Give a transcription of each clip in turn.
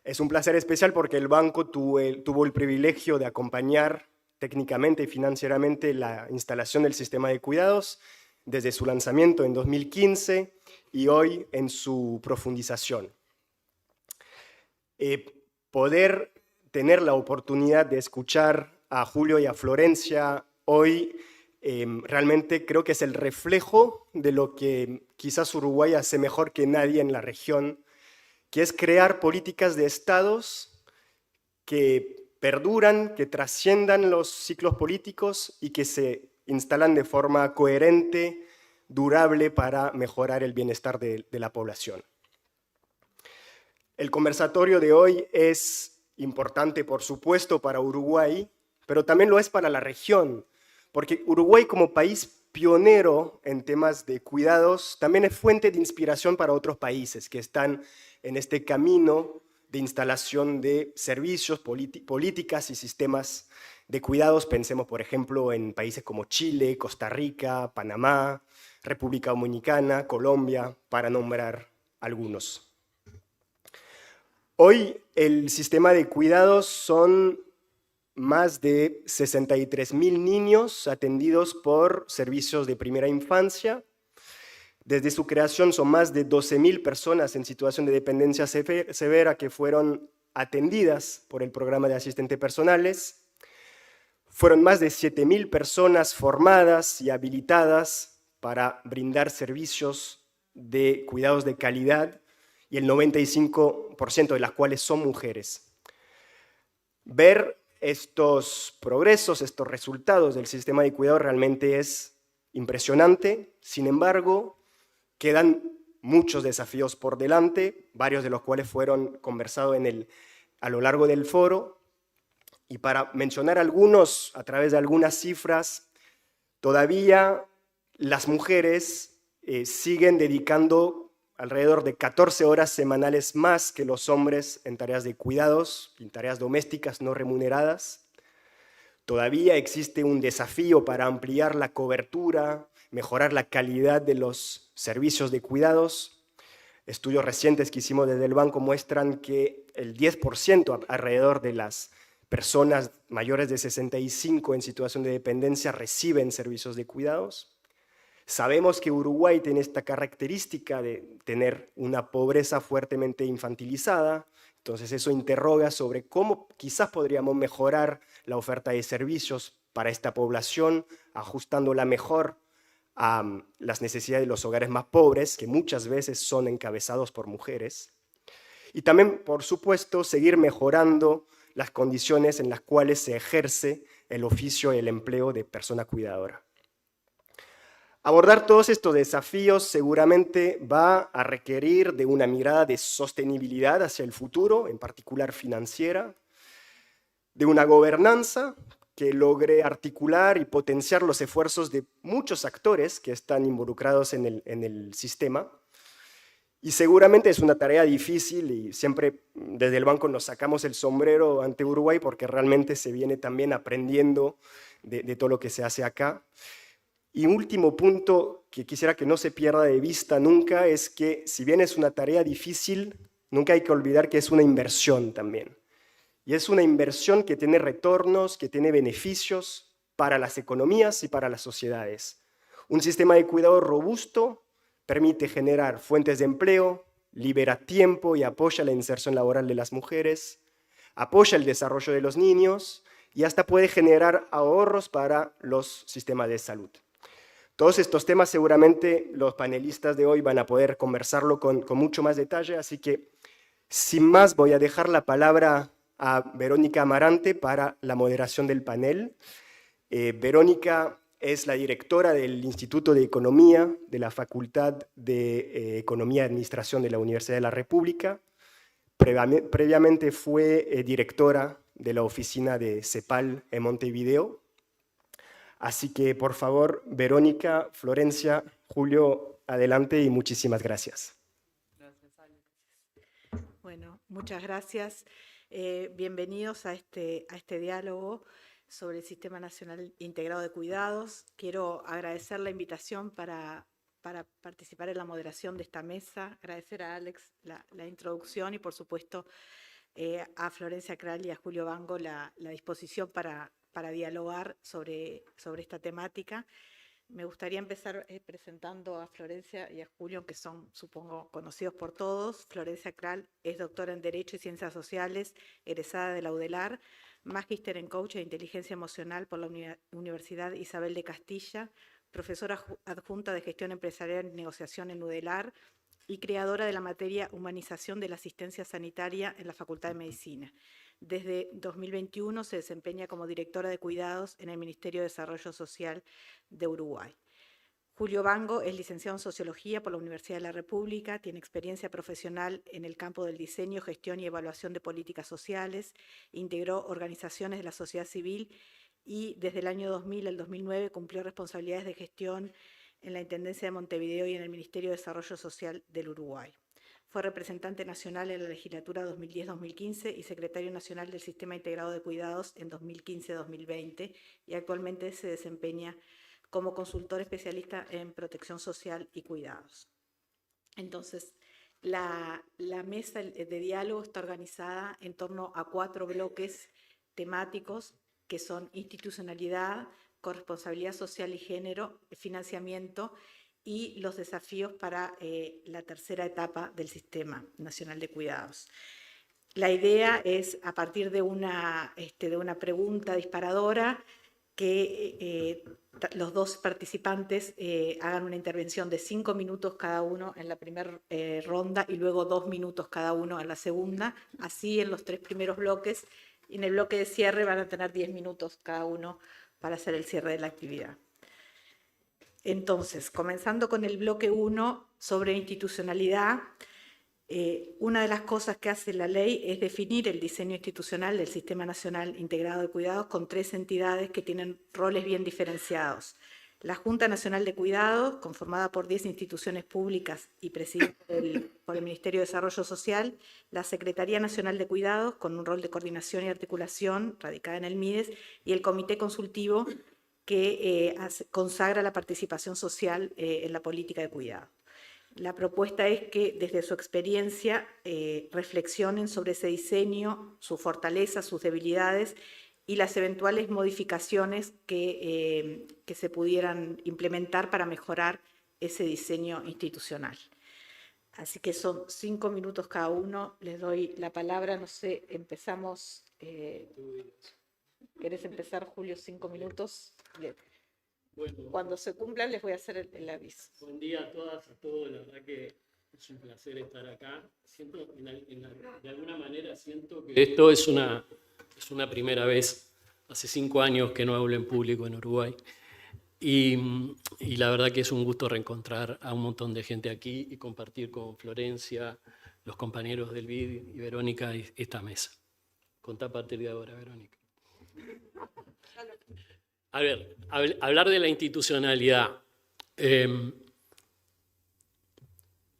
Es un placer especial porque el banco tuvo el privilegio de acompañar técnicamente y financieramente la instalación del sistema de cuidados desde su lanzamiento en 2015 y hoy en su profundización. Poder tener la oportunidad de escuchar a Julio y a Florencia hoy realmente creo que es el reflejo de lo que quizás Uruguay hace mejor que nadie en la región, que es crear políticas de estados que perduran, que trasciendan los ciclos políticos y que se instalan de forma coherente, durable para mejorar el bienestar de la población. El conversatorio de hoy es importante, por supuesto, para Uruguay, pero también lo es para la región, porque Uruguay como país pionero en temas de cuidados también es fuente de inspiración para otros países que están en este camino de instalación de servicios, políticas y sistemas de cuidados. Pensemos, por ejemplo, en países como Chile, Costa Rica, Panamá, República Dominicana, Colombia, para nombrar algunos. Hoy el sistema de cuidados son más de 63.000 niños atendidos por servicios de primera infancia. Desde su creación son más de 12.000 personas en situación de dependencia severa que fueron atendidas por el programa de asistentes personales. Fueron más de 7.000 personas formadas y habilitadas para brindar servicios de cuidados de calidad y el 95% de las cuales son mujeres. Ver estos progresos, estos resultados del sistema de cuidado realmente es impresionante. Sin embargo, quedan muchos desafíos por delante, varios de los cuales fueron conversados a lo largo del foro. Y para mencionar algunos, a través de algunas cifras, todavía las mujeres siguen dedicando alrededor de 14 horas semanales más que los hombres en tareas de cuidados, en tareas domésticas no remuneradas. Todavía existe un desafío para ampliar la cobertura, mejorar la calidad de los servicios de cuidados. Estudios recientes que hicimos desde el banco muestran que el 10% alrededor de las personas mayores de 65 en situación de dependencia reciben servicios de cuidados. Sabemos que Uruguay tiene esta característica de tener una pobreza fuertemente infantilizada, entonces eso interroga sobre cómo quizás podríamos mejorar la oferta de servicios para esta población, ajustándola mejor a las necesidades de los hogares más pobres, que muchas veces son encabezados por mujeres. Y también, por supuesto, seguir mejorando las condiciones en las cuales se ejerce el oficio y el empleo de persona cuidadora. Abordar todos estos desafíos seguramente va a requerir de una mirada de sostenibilidad hacia el futuro, en particular financiera, de una gobernanza que logre articular y potenciar los esfuerzos de muchos actores que están involucrados en el sistema. Y seguramente es una tarea difícil y siempre desde el banco nos sacamos el sombrero ante Uruguay porque realmente se viene también aprendiendo de todo lo que se hace acá. Y un último punto que quisiera que no se pierda de vista nunca es que si bien es una tarea difícil, nunca hay que olvidar que es una inversión también. Y es una inversión que tiene retornos, que tiene beneficios para las economías y para las sociedades. Un sistema de cuidado robusto permite generar fuentes de empleo, libera tiempo y apoya la inserción laboral de las mujeres, apoya el desarrollo de los niños y hasta puede generar ahorros para los sistemas de salud. Todos estos temas seguramente los panelistas de hoy van a poder conversarlo con mucho más detalle, así que sin más voy a dejar la palabra a Verónica Amarante para la moderación del panel. Verónica es la directora del Instituto de Economía de la Facultad de Economía y Administración de la Universidad de la República. Previamente fue directora de la oficina de CEPAL en Montevideo. Así que, por favor, Verónica, Florencia, Julio, adelante y muchísimas gracias. Gracias, Alex. Bueno, muchas gracias. Bienvenidos a este diálogo sobre el Sistema Nacional Integrado de Cuidados. Quiero agradecer la invitación para participar en la moderación de esta mesa, agradecer a Alex la introducción y, por supuesto, a Florencia Kral y a Julio Bango la disposición para dialogar sobre esta temática. Me gustaría empezar presentando a Florencia y a Julio, que son, supongo, conocidos por todos. Florencia Kral es doctora en Derecho y Ciencias Sociales, egresada de la UDELAR, magíster en Coaching e Inteligencia Emocional por la Universidad Isabel de Castilla, profesora adjunta de Gestión Empresarial y Negociación en UDELAR y creadora de la materia Humanización de la Asistencia Sanitaria en la Facultad de Medicina. Desde 2021 se desempeña como directora de cuidados en el Ministerio de Desarrollo Social de Uruguay. Julio Bango es licenciado en Sociología por la Universidad de la República, tiene experiencia profesional en el campo del diseño, gestión y evaluación de políticas sociales, integró organizaciones de la sociedad civil y desde el año 2000 al 2009 cumplió responsabilidades de gestión en la Intendencia de Montevideo y en el Ministerio de Desarrollo Social del Uruguay. Fue representante nacional en la legislatura 2010-2015 y secretario nacional del Sistema Integrado de Cuidados en 2015-2020 y actualmente se desempeña como consultor especialista en protección social y cuidados. Entonces, la mesa de diálogo está organizada en torno a 4 bloques temáticos que son institucionalidad, corresponsabilidad social y género, financiamiento y los desafíos para la tercera etapa del Sistema Nacional de Cuidados. La idea es, a partir de una pregunta disparadora, que los dos participantes hagan una intervención de 5 minutos cada uno en la primera ronda y luego 2 minutos cada uno en la segunda, así en los 3 primeros bloques, y en el bloque de cierre van a tener 10 minutos cada uno para hacer el cierre de la actividad. Entonces, comenzando con el bloque 1 sobre institucionalidad, una de las cosas que hace la ley es definir el diseño institucional del Sistema Nacional Integrado de Cuidados con 3 entidades que tienen roles bien diferenciados. La Junta Nacional de Cuidados, conformada por 10 instituciones públicas y presidida por el Ministerio de Desarrollo Social, la Secretaría Nacional de Cuidados, con un rol de coordinación y articulación, radicada en el MIDES, y el Comité Consultivo, que consagra la participación social en la política de cuidado. La propuesta es que desde su experiencia reflexionen sobre ese diseño, sus fortalezas, sus debilidades y las eventuales modificaciones que se pudieran implementar para mejorar ese diseño institucional. Así que son 5 minutos cada uno. Les doy la palabra, no sé, empezamos. ¿Querés empezar, Julio, 5 minutos? Bien. Bueno, cuando se cumplan les voy a hacer el aviso. Buen día a todas, a todos. La verdad que es un placer estar acá. De alguna manera siento que esto es una primera vez. Hace 5 años que no hablo en público en Uruguay. Y la verdad que es un gusto reencontrar a un montón de gente aquí y compartir con Florencia, los compañeros del BID y Verónica esta mesa. Contá a partir de ahora, Verónica. A ver, hablar de la institucionalidad.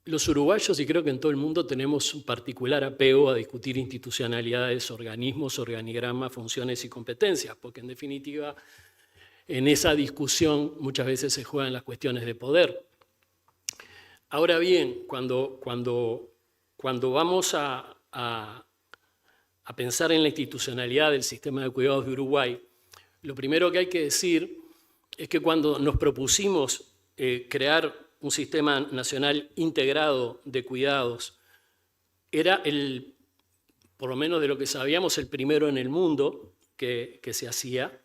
Los uruguayos, y creo que en todo el mundo, tenemos un particular apego a discutir institucionalidades, organismos, organigramas, funciones y competencias, porque en definitiva en esa discusión muchas veces se juegan las cuestiones de poder. Ahora bien, cuando vamos a pensar en la institucionalidad del sistema de cuidados de Uruguay, lo primero que hay que decir es que cuando nos propusimos crear un sistema nacional integrado de cuidados, era por lo menos de lo que sabíamos, el primero en el mundo que se hacía,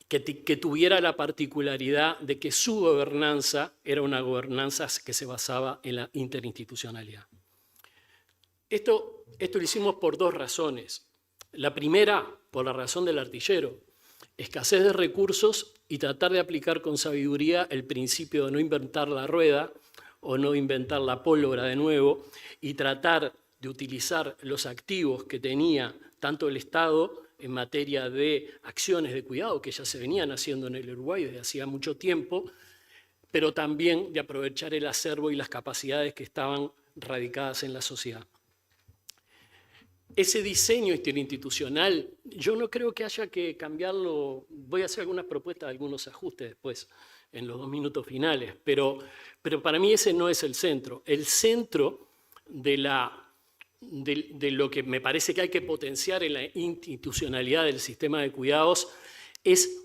que tuviera la particularidad de que su gobernanza era una gobernanza que se basaba en la interinstitucionalidad. Esto lo hicimos por 2 razones. La primera, por la razón del artillero. Escasez de recursos y tratar de aplicar con sabiduría el principio de no inventar la rueda o no inventar la pólvora de nuevo y tratar de utilizar los activos que tenía tanto el Estado en materia de acciones de cuidado que ya se venían haciendo en el Uruguay desde hacía mucho tiempo, pero también de aprovechar el acervo y las capacidades que estaban radicadas en la sociedad. Ese diseño interinstitucional, yo no creo que haya que cambiarlo. Voy a hacer algunas propuestas, algunos ajustes después, en los 2 minutos finales, pero para mí ese no es el centro. El centro de la de lo que me parece que hay que potenciar en la institucionalidad del sistema de cuidados es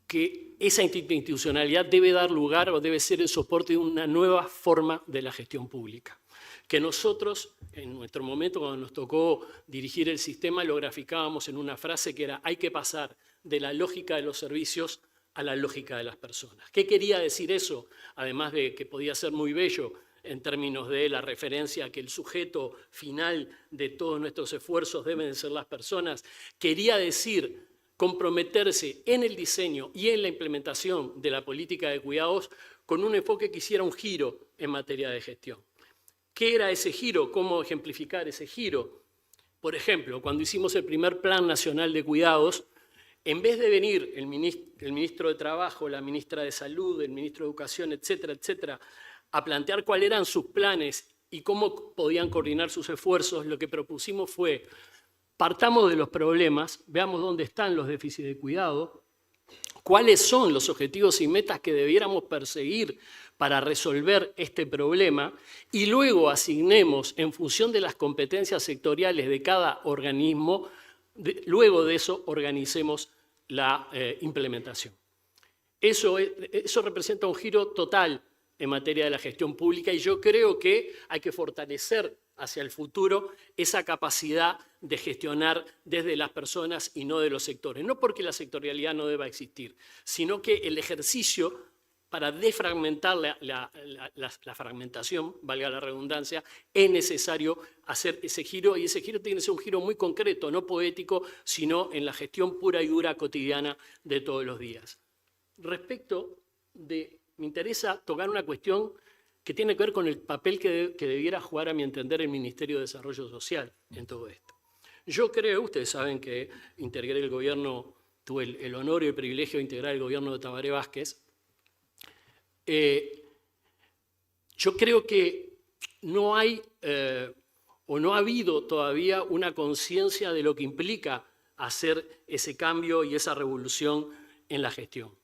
que esa institucionalidad debe dar lugar o debe ser el soporte de una nueva forma de la gestión pública. Que nosotros, en nuestro momento, cuando nos tocó dirigir el sistema, lo graficábamos en una frase que era: hay que pasar de la lógica de los servicios a la lógica de las personas. ¿Qué quería decir eso? Además de que podía ser muy bello en términos de la referencia a que el sujeto final de todos nuestros esfuerzos deben ser las personas, quería decir comprometerse en el diseño y en la implementación de la política de cuidados con un enfoque que hiciera un giro en materia de gestión. ¿Qué era ese giro? ¿Cómo ejemplificar ese giro? Por ejemplo, cuando hicimos el primer Plan Nacional de Cuidados, en vez de venir el ministro de Trabajo, la ministra de Salud, el ministro de Educación, etcétera, etcétera, a plantear cuáles eran sus planes y cómo podían coordinar sus esfuerzos, lo que propusimos fue: partamos de los problemas, veamos dónde están los déficits de cuidado, cuáles son los objetivos y metas que debiéramos perseguir para resolver este problema, y luego asignemos, en función de las competencias sectoriales de cada organismo, luego de eso organicemos la implementación. Eso representa un giro total en materia de la gestión pública, y yo creo que hay que fortalecer hacia el futuro esa capacidad de gestionar desde las personas y no de los sectores. No porque la sectorialidad no deba existir, sino que el ejercicio para desfragmentar la fragmentación, valga la redundancia, es necesario hacer ese giro, y ese giro tiene que ser un giro muy concreto, no poético, sino en la gestión pura y dura cotidiana de todos los días. Me interesa tocar una cuestión que tiene que ver con el papel que debiera jugar, a mi entender, el Ministerio de Desarrollo Social en todo esto. Yo creo, ustedes saben que integré el gobierno, tuve el honor y el privilegio de integrar el gobierno de Tabaré Vázquez. Yo creo que no hay o no ha habido todavía una conciencia de lo que implica hacer ese cambio y esa revolución en la gestión.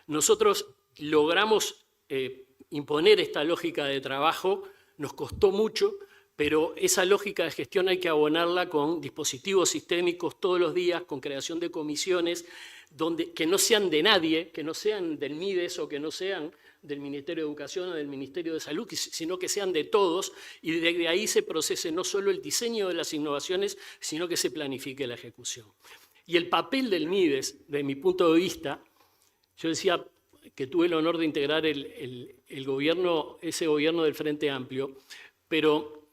Nosotros logramos imponer esta lógica de trabajo, nos costó mucho, pero esa lógica de gestión hay que abonarla con dispositivos sistémicos todos los días, con creación de comisiones que no sean de nadie, que no sean del MIDES o que no sean del Ministerio de Educación o del Ministerio de Salud, sino que sean de todos, y desde ahí se procese no solo el diseño de las innovaciones, sino que se planifique la ejecución. Y el papel del MIDES, de mi punto de vista, yo decía que tuve el honor de integrar ese gobierno del Frente Amplio, pero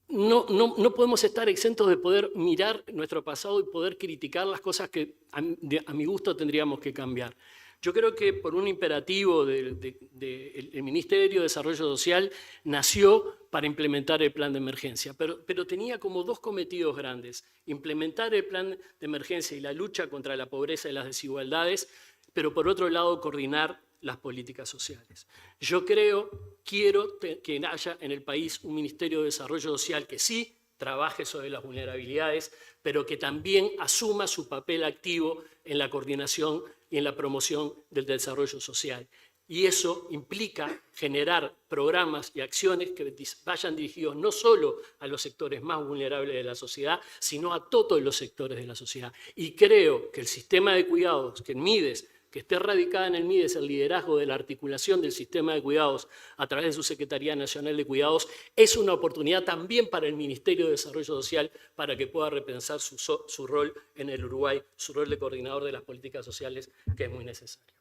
no podemos estar exentos de poder mirar nuestro pasado y poder criticar las cosas que a mi gusto tendríamos que cambiar. Yo creo que por un imperativo el Ministerio de Desarrollo Social nació para implementar el plan de emergencia, pero tenía como dos cometidos grandes: implementar el plan de emergencia y la lucha contra la pobreza y las desigualdades, pero por otro lado coordinar las políticas sociales. Yo quiero que haya en el país un Ministerio de Desarrollo Social que sí trabaje sobre las vulnerabilidades, pero que también asuma su papel activo en la coordinación y en la promoción del desarrollo social. Y eso implica generar programas y acciones que vayan dirigidos no solo a los sectores más vulnerables de la sociedad, sino a todos los sectores de la sociedad. Y creo que el sistema de cuidados, que en MIDES, que esté radicada en el MIDES el liderazgo de la articulación del sistema de cuidados a través de su Secretaría Nacional de Cuidados, es una oportunidad también para el Ministerio de Desarrollo Social para que pueda repensar su rol en el Uruguay, su rol de coordinador de las políticas sociales, que es muy necesario.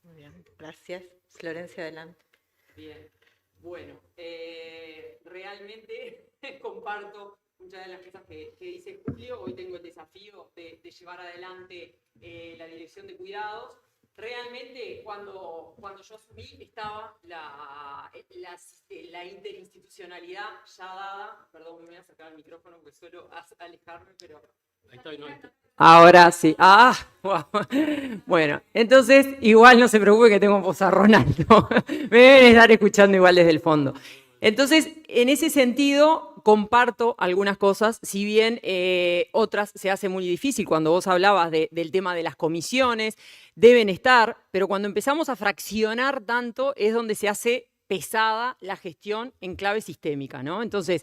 Muy bien, gracias. Florencia, adelante. Bien, bueno, realmente comparto muchas de las cosas que dice Julio. Hoy tengo el desafío de llevar adelante la dirección de cuidados. Realmente, cuando yo asumí, estaba la interinstitucionalidad ya dada. Perdón, me voy a acercar al micrófono porque suelo alejarme, pero... Ahí está, no. Ahora sí. Wow. Bueno, entonces igual no se preocupe que tengo vozarrón alto. Me deben estar escuchando igual desde el fondo. Entonces, en ese sentido, comparto algunas cosas, si bien otras se hace muy difícil. Cuando vos hablabas del tema de las comisiones, deben estar, pero cuando empezamos a fraccionar tanto es donde se hace pesada la gestión en clave sistémica, ¿no? Entonces,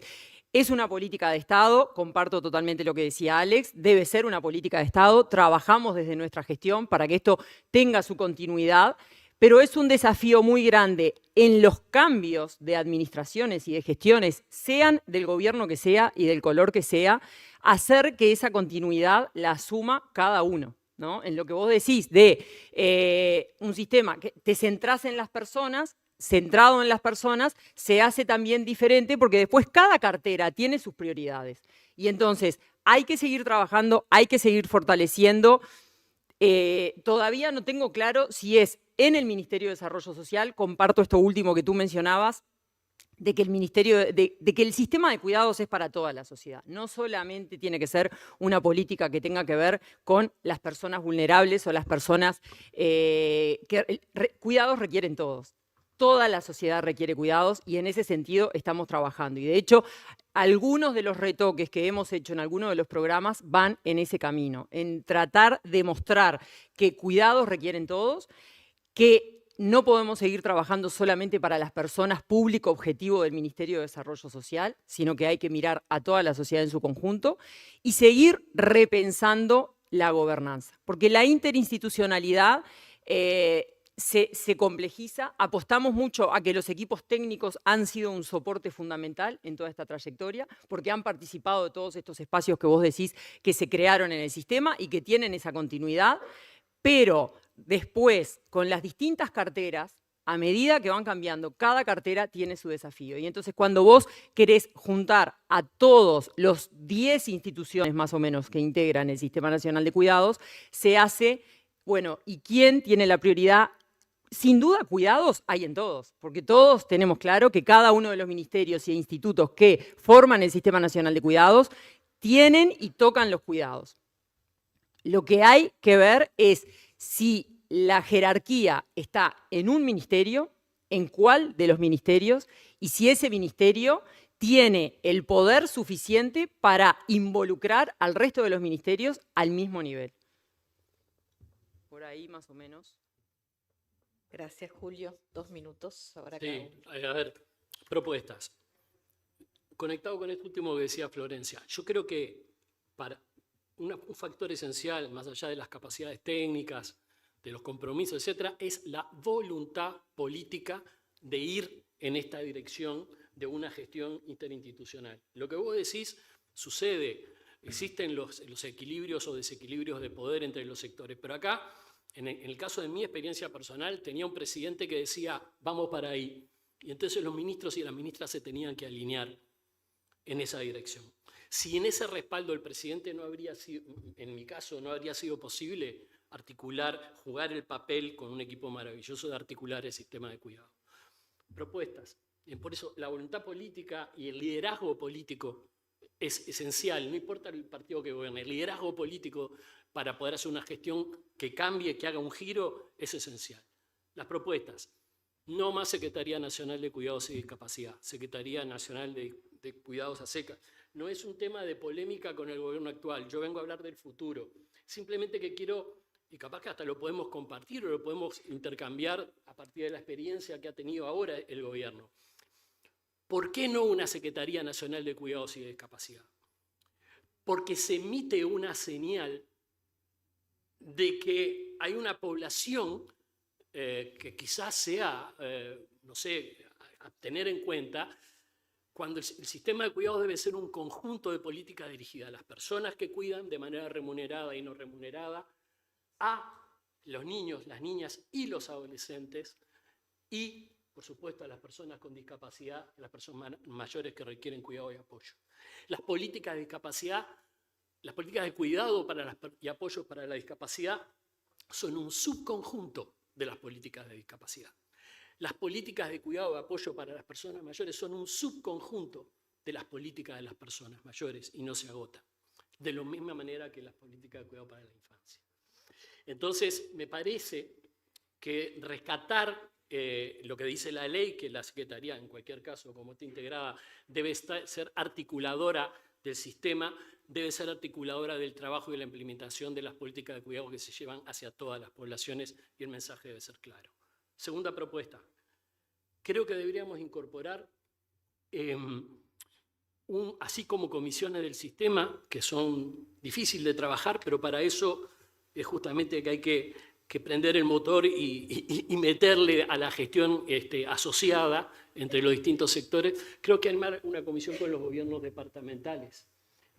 es una política de Estado, comparto totalmente lo que decía Alex, debe ser una política de Estado, trabajamos desde nuestra gestión para que esto tenga su continuidad, pero es un desafío muy grande en los cambios de administraciones y de gestiones, sean del gobierno que sea y del color que sea, hacer que esa continuidad la asuma cada uno, ¿no? En lo que vos decís de un sistema que te centrás en las personas, centrado en las personas, se hace también diferente porque después cada cartera tiene sus prioridades. Y entonces hay que seguir trabajando, hay que seguir fortaleciendo. Todavía no tengo claro si es en el Ministerio de Desarrollo Social, comparto esto último que tú mencionabas, de que el sistema de cuidados es para toda la sociedad. No solamente tiene que ser una política que tenga que ver con las personas vulnerables o las personas cuidados requieren todos. Toda la sociedad requiere cuidados y en ese sentido estamos trabajando. Y de hecho, algunos de los retoques que hemos hecho en algunos de los programas van en ese camino, en tratar de mostrar que cuidados requieren todos, que no podemos seguir trabajando solamente para las personas público objetivo del Ministerio de Desarrollo Social, sino que hay que mirar a toda la sociedad en su conjunto y seguir repensando la gobernanza. Porque la interinstitucionalidad se complejiza, apostamos mucho a que los equipos técnicos han sido un soporte fundamental en toda esta trayectoria, porque han participado de todos estos espacios que vos decís que se crearon en el sistema y que tienen esa continuidad, pero después, con las distintas carteras, a medida que van cambiando, cada cartera tiene su desafío. Y entonces cuando vos querés juntar a todos los 10 instituciones más o menos que integran el Sistema Nacional de Cuidados, se hace, bueno, ¿y quién tiene la prioridad? Sin duda, cuidados hay en todos, porque todos tenemos claro que cada uno de los ministerios y institutos que forman el Sistema Nacional de Cuidados tienen y tocan los cuidados. Lo que hay que ver es si la jerarquía está en un ministerio, en cuál de los ministerios, y si ese ministerio tiene el poder suficiente para involucrar al resto de los ministerios al mismo nivel. Por ahí más o menos. Gracias, Julio. 2 minutos. Ahora Sí, a ver, propuestas. Conectado con esto último que decía Florencia, yo creo que para un factor esencial, más allá de las capacidades técnicas, de los compromisos, etcétera, es la voluntad política de ir en esta dirección de una gestión interinstitucional. Lo que vos decís sucede, existen los equilibrios o desequilibrios de poder entre los sectores, pero acá, en el caso de mi experiencia personal, tenía un presidente que decía, vamos para ahí, y entonces los ministros y las ministras se tenían que alinear en esa dirección. Si en ese respaldo el presidente no habría sido, en mi caso, no habría sido posible articular, jugar el papel con un equipo maravilloso de articular el sistema de cuidado. Propuestas. Por eso la voluntad política y el liderazgo político es esencial, no importa el partido que gobierne, el liderazgo político para poder hacer una gestión que cambie, que haga un giro, es esencial. Las propuestas. No más Secretaría Nacional de Cuidados y Discapacidad, Secretaría Nacional de Cuidados a secas. No es un tema de polémica con el gobierno actual, yo vengo a hablar del futuro. Simplemente que quiero, y capaz que hasta lo podemos compartir o lo podemos intercambiar a partir de la experiencia que ha tenido ahora el gobierno. ¿Por qué no una Secretaría Nacional de Cuidados y Discapacidad? Porque se emite una señal de que hay una población que quizás sea, no sé, a tener en cuenta, cuando el sistema de cuidados debe ser un conjunto de políticas dirigidas a las personas que cuidan de manera remunerada y no remunerada, a los niños, las niñas y los adolescentes y, por supuesto, a las personas con discapacidad, a las personas mayores que requieren cuidado y apoyo. Las políticas de discapacidad, las políticas de cuidado y apoyo para la discapacidad son un subconjunto de las políticas de discapacidad. Las políticas de cuidado y apoyo para las personas mayores son un subconjunto de las políticas de las personas mayores y no se agotan, de la misma manera que las políticas de cuidado para la infancia. Entonces, me parece que rescatar lo que dice la ley, que la Secretaría, en cualquier caso, como está integrada, debe ser articuladora del sistema, debe ser articuladora del trabajo y la implementación de las políticas de cuidado que se llevan hacia todas las poblaciones y el mensaje debe ser claro. Segunda propuesta, creo que deberíamos incorporar, así como comisiones del sistema, que son difíciles de trabajar, pero para eso es justamente que hay que prender el motor y meterle a la gestión asociada entre los distintos sectores. Creo que armar una comisión con los gobiernos departamentales.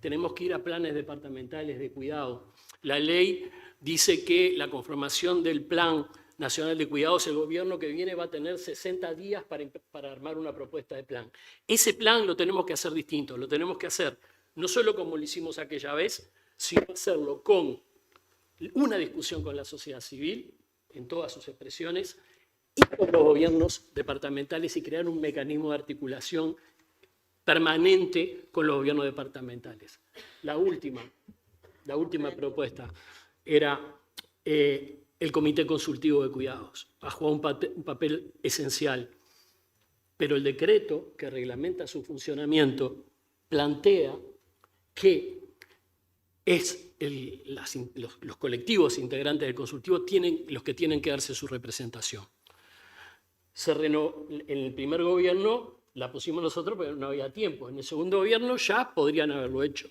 Tenemos que ir a planes departamentales de cuidado. La ley dice que la conformación del Plan Nacional de Cuidados, el gobierno que viene va a tener 60 días para armar una propuesta de plan. Ese plan lo tenemos que hacer distinto, lo tenemos que hacer no solo como lo hicimos aquella vez, sino hacerlo con una discusión con la sociedad civil, en todas sus expresiones, y con los gobiernos departamentales y crear un mecanismo de articulación permanente con los gobiernos departamentales. La última propuesta era el Comité Consultivo de Cuidados. Ha jugado un papel esencial, pero el decreto que reglamenta su funcionamiento plantea que los colectivos integrantes del consultivo los que tienen que darse su representación. En el primer gobierno la pusimos nosotros, pero no había tiempo. En el segundo gobierno ya podrían haberlo hecho,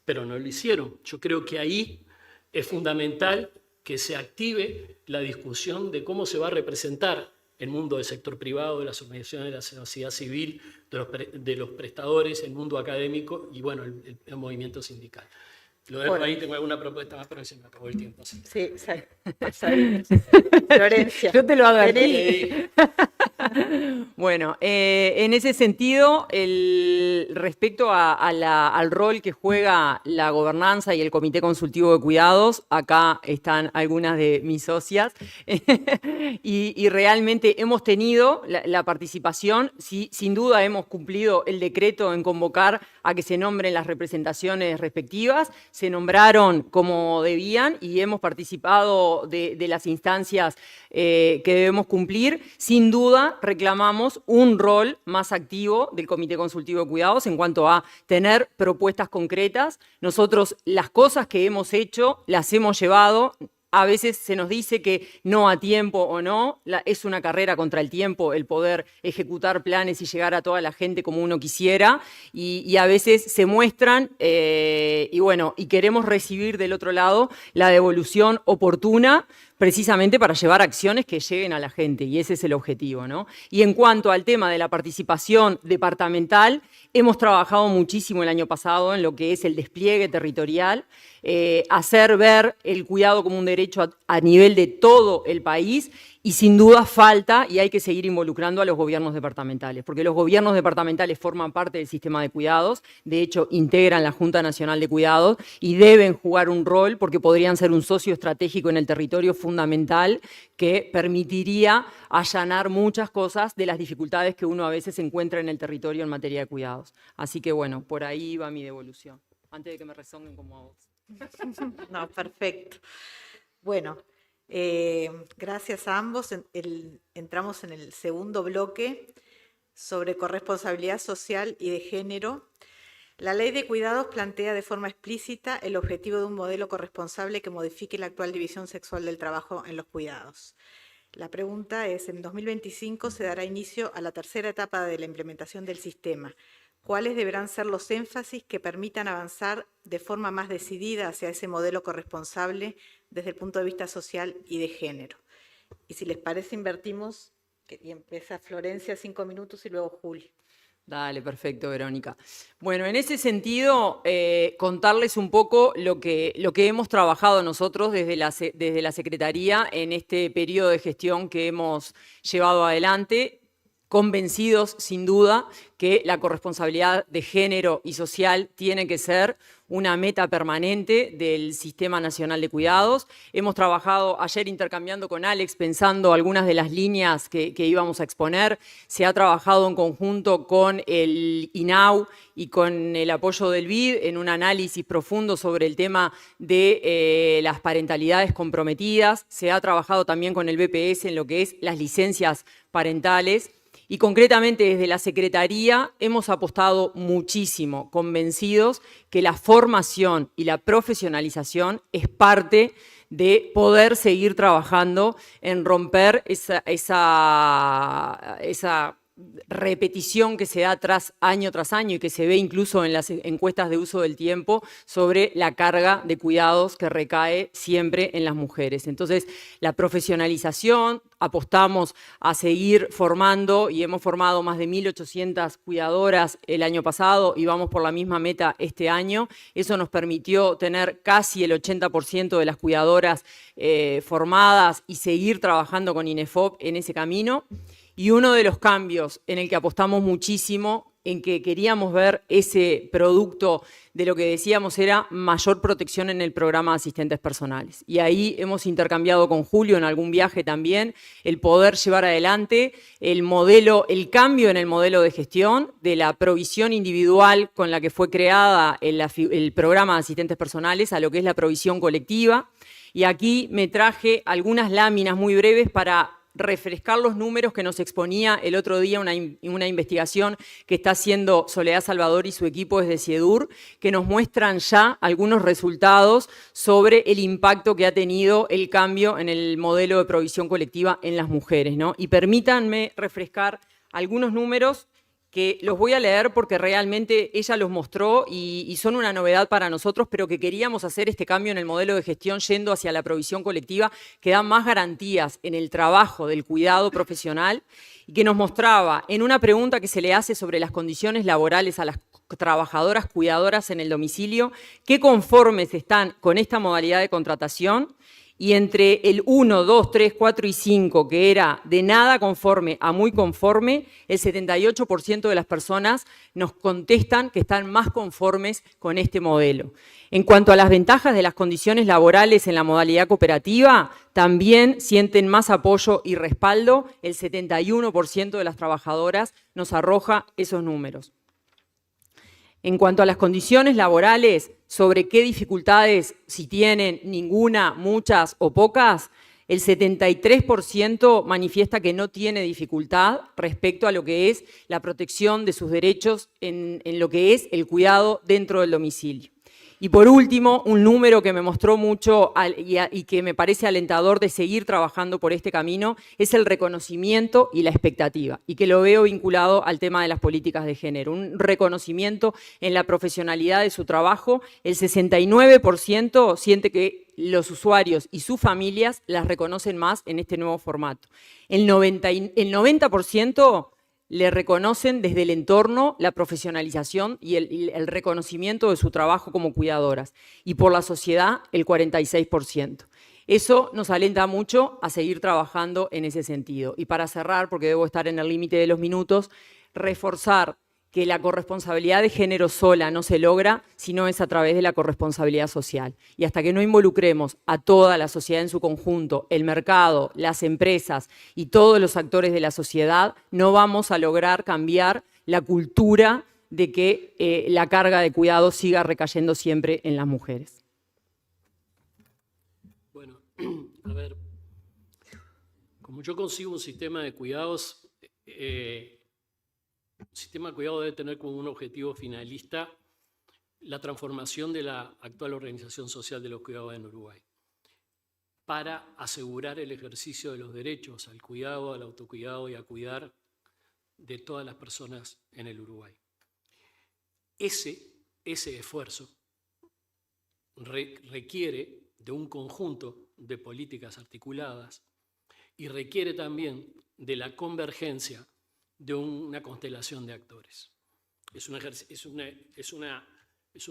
pero no lo hicieron. Yo creo que ahí es fundamental que se active la discusión de cómo se va a representar el mundo del sector privado, de las organizaciones de la sociedad civil, de los prestadores, el mundo académico y, bueno, el movimiento sindical. Lo dejo ahí, tengo alguna propuesta más, pero se me acabó el tiempo. ¿Sí? Sí, Florencia. Yo te lo advertí. Bueno, en ese sentido, respecto al rol que juega la gobernanza y el Comité Consultivo de Cuidados, acá están algunas de mis socias, y realmente hemos tenido la participación, sin duda hemos cumplido el decreto en convocar a que se nombren las representaciones respectivas, se nombraron como debían y hemos participado de las instancias que debemos cumplir. Sin duda reclamamos un rol más activo del Comité Consultivo de Cuidados en cuanto a tener propuestas concretas. Nosotros las cosas que hemos hecho las hemos llevado. A veces se nos dice que no a tiempo o no, es una carrera contra el tiempo el poder ejecutar planes y llegar a toda la gente como uno quisiera, y a veces se muestran y queremos recibir del otro lado la devolución oportuna precisamente para llevar acciones que lleguen a la gente, y ese es el objetivo, ¿no? Y en cuanto al tema de la participación departamental, hemos trabajado muchísimo el año pasado en lo que es el despliegue territorial, hacer ver el cuidado como un derecho a nivel de todo el país, y sin duda falta y hay que seguir involucrando a los gobiernos departamentales, porque los gobiernos departamentales forman parte del sistema de cuidados, de hecho integran la Junta Nacional de Cuidados y deben jugar un rol porque podrían ser un socio estratégico en el territorio fundamental que permitiría allanar muchas cosas de las dificultades que uno a veces encuentra en el territorio en materia de cuidados. Así que bueno, por ahí va mi devolución, antes de que me rezonguen como a vos. No, perfecto. Bueno, gracias a ambos. Entramos en el segundo bloque sobre corresponsabilidad social y de género. La Ley de Cuidados plantea de forma explícita el objetivo de un modelo corresponsable que modifique la actual división sexual del trabajo en los cuidados. La pregunta es, en 2025 se dará inicio a la tercera etapa de la implementación del sistema. ¿Cuáles deberán ser los énfasis que permitan avanzar de forma más decidida hacia ese modelo corresponsable desde el punto de vista social y de género? Y si les parece, invertimos, y empieza Florencia 5 minutos y luego Juli. Dale, perfecto, Verónica. Bueno, en ese sentido, contarles un poco lo que hemos trabajado nosotros desde la Secretaría en este periodo de gestión que hemos llevado adelante, convencidos, sin duda, que la corresponsabilidad de género y social tiene que ser una meta permanente del Sistema Nacional de Cuidados. Hemos trabajado ayer intercambiando con Alex, pensando algunas de las líneas que íbamos a exponer. Se ha trabajado en conjunto con el INAU y con el apoyo del BID en un análisis profundo sobre el tema de las parentalidades comprometidas. Se ha trabajado también con el BPS en lo que es las licencias parentales. Y concretamente desde la Secretaría hemos apostado muchísimo, convencidos que la formación y la profesionalización es parte de poder seguir trabajando en romper esa repetición que se da año tras año y que se ve incluso en las encuestas de uso del tiempo sobre la carga de cuidados que recae siempre en las mujeres. Entonces, la profesionalización, apostamos a seguir formando y hemos formado más de 1.800 cuidadoras el año pasado y vamos por la misma meta este año. Eso nos permitió tener casi el 80% de las cuidadoras formadas y seguir trabajando con INEFOP en ese camino. Y uno de los cambios en el que apostamos muchísimo, en que queríamos ver ese producto de lo que decíamos era mayor protección en el programa de asistentes personales. Y ahí hemos intercambiado con Julio en algún viaje también el poder llevar adelante el cambio en el modelo de gestión de la provisión individual con la que fue creada el programa de asistentes personales a lo que es la provisión colectiva. Y aquí me traje algunas láminas muy breves para refrescar los números que nos exponía el otro día una investigación que está haciendo Soledad Salvador y su equipo desde CIEDUR, que nos muestran ya algunos resultados sobre el impacto que ha tenido el cambio en el modelo de provisión colectiva en las mujeres, ¿no? Y permítanme refrescar algunos números que los voy a leer porque realmente ella los mostró y son una novedad para nosotros, pero que queríamos hacer este cambio en el modelo de gestión yendo hacia la provisión colectiva que da más garantías en el trabajo del cuidado profesional y que nos mostraba en una pregunta que se le hace sobre las condiciones laborales a las trabajadoras cuidadoras en el domicilio, qué conformes están con esta modalidad de contratación. Y entre el 1, 2, 3, 4 y 5, que era de nada conforme a muy conforme, el 78% de las personas nos contestan que están más conformes con este modelo. En cuanto a las ventajas de las condiciones laborales en la modalidad cooperativa, también sienten más apoyo y respaldo. El 71% de las trabajadoras nos arroja esos números. En cuanto a las condiciones laborales, sobre qué dificultades, si tienen ninguna, muchas o pocas, el 73% manifiesta que no tiene dificultad respecto a lo que es la protección de sus derechos en lo que es el cuidado dentro del domicilio. Y por último, un número que me mostró mucho y que me parece alentador de seguir trabajando por este camino es el reconocimiento y la expectativa, y que lo veo vinculado al tema de las políticas de género. Un reconocimiento en la profesionalidad de su trabajo. El 69% siente que los usuarios y sus familias las reconocen más en este nuevo formato. El 90% le reconocen desde el entorno la profesionalización y el reconocimiento de su trabajo como cuidadoras. Y por la sociedad, el 46%. Eso nos alenta mucho a seguir trabajando en ese sentido. Y para cerrar, porque debo estar en el límite de los minutos, reforzar que la corresponsabilidad de género sola no se logra, sino es a través de la corresponsabilidad social. Y hasta que no involucremos a toda la sociedad en su conjunto, el mercado, las empresas y todos los actores de la sociedad, no vamos a lograr cambiar la cultura de que la carga de cuidado siga recayendo siempre en las mujeres. Bueno, a ver, como yo concibo un sistema de cuidados, el sistema de cuidado debe tener como un objetivo finalista la transformación de la actual organización social de los cuidados en Uruguay para asegurar el ejercicio de los derechos al cuidado, al autocuidado y a cuidar de todas las personas en el Uruguay. Ese esfuerzo requiere de un conjunto de políticas articuladas y requiere también de la convergencia de una constelación de actores. Es un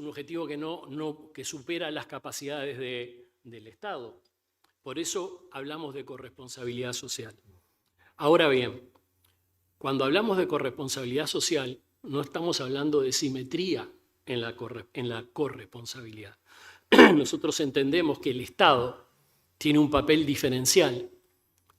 objetivo que supera las capacidades del Estado. Por eso hablamos de corresponsabilidad social. Ahora bien, cuando hablamos de corresponsabilidad social, no estamos hablando de simetría en la corresponsabilidad. Nosotros entendemos que el Estado tiene un papel diferencial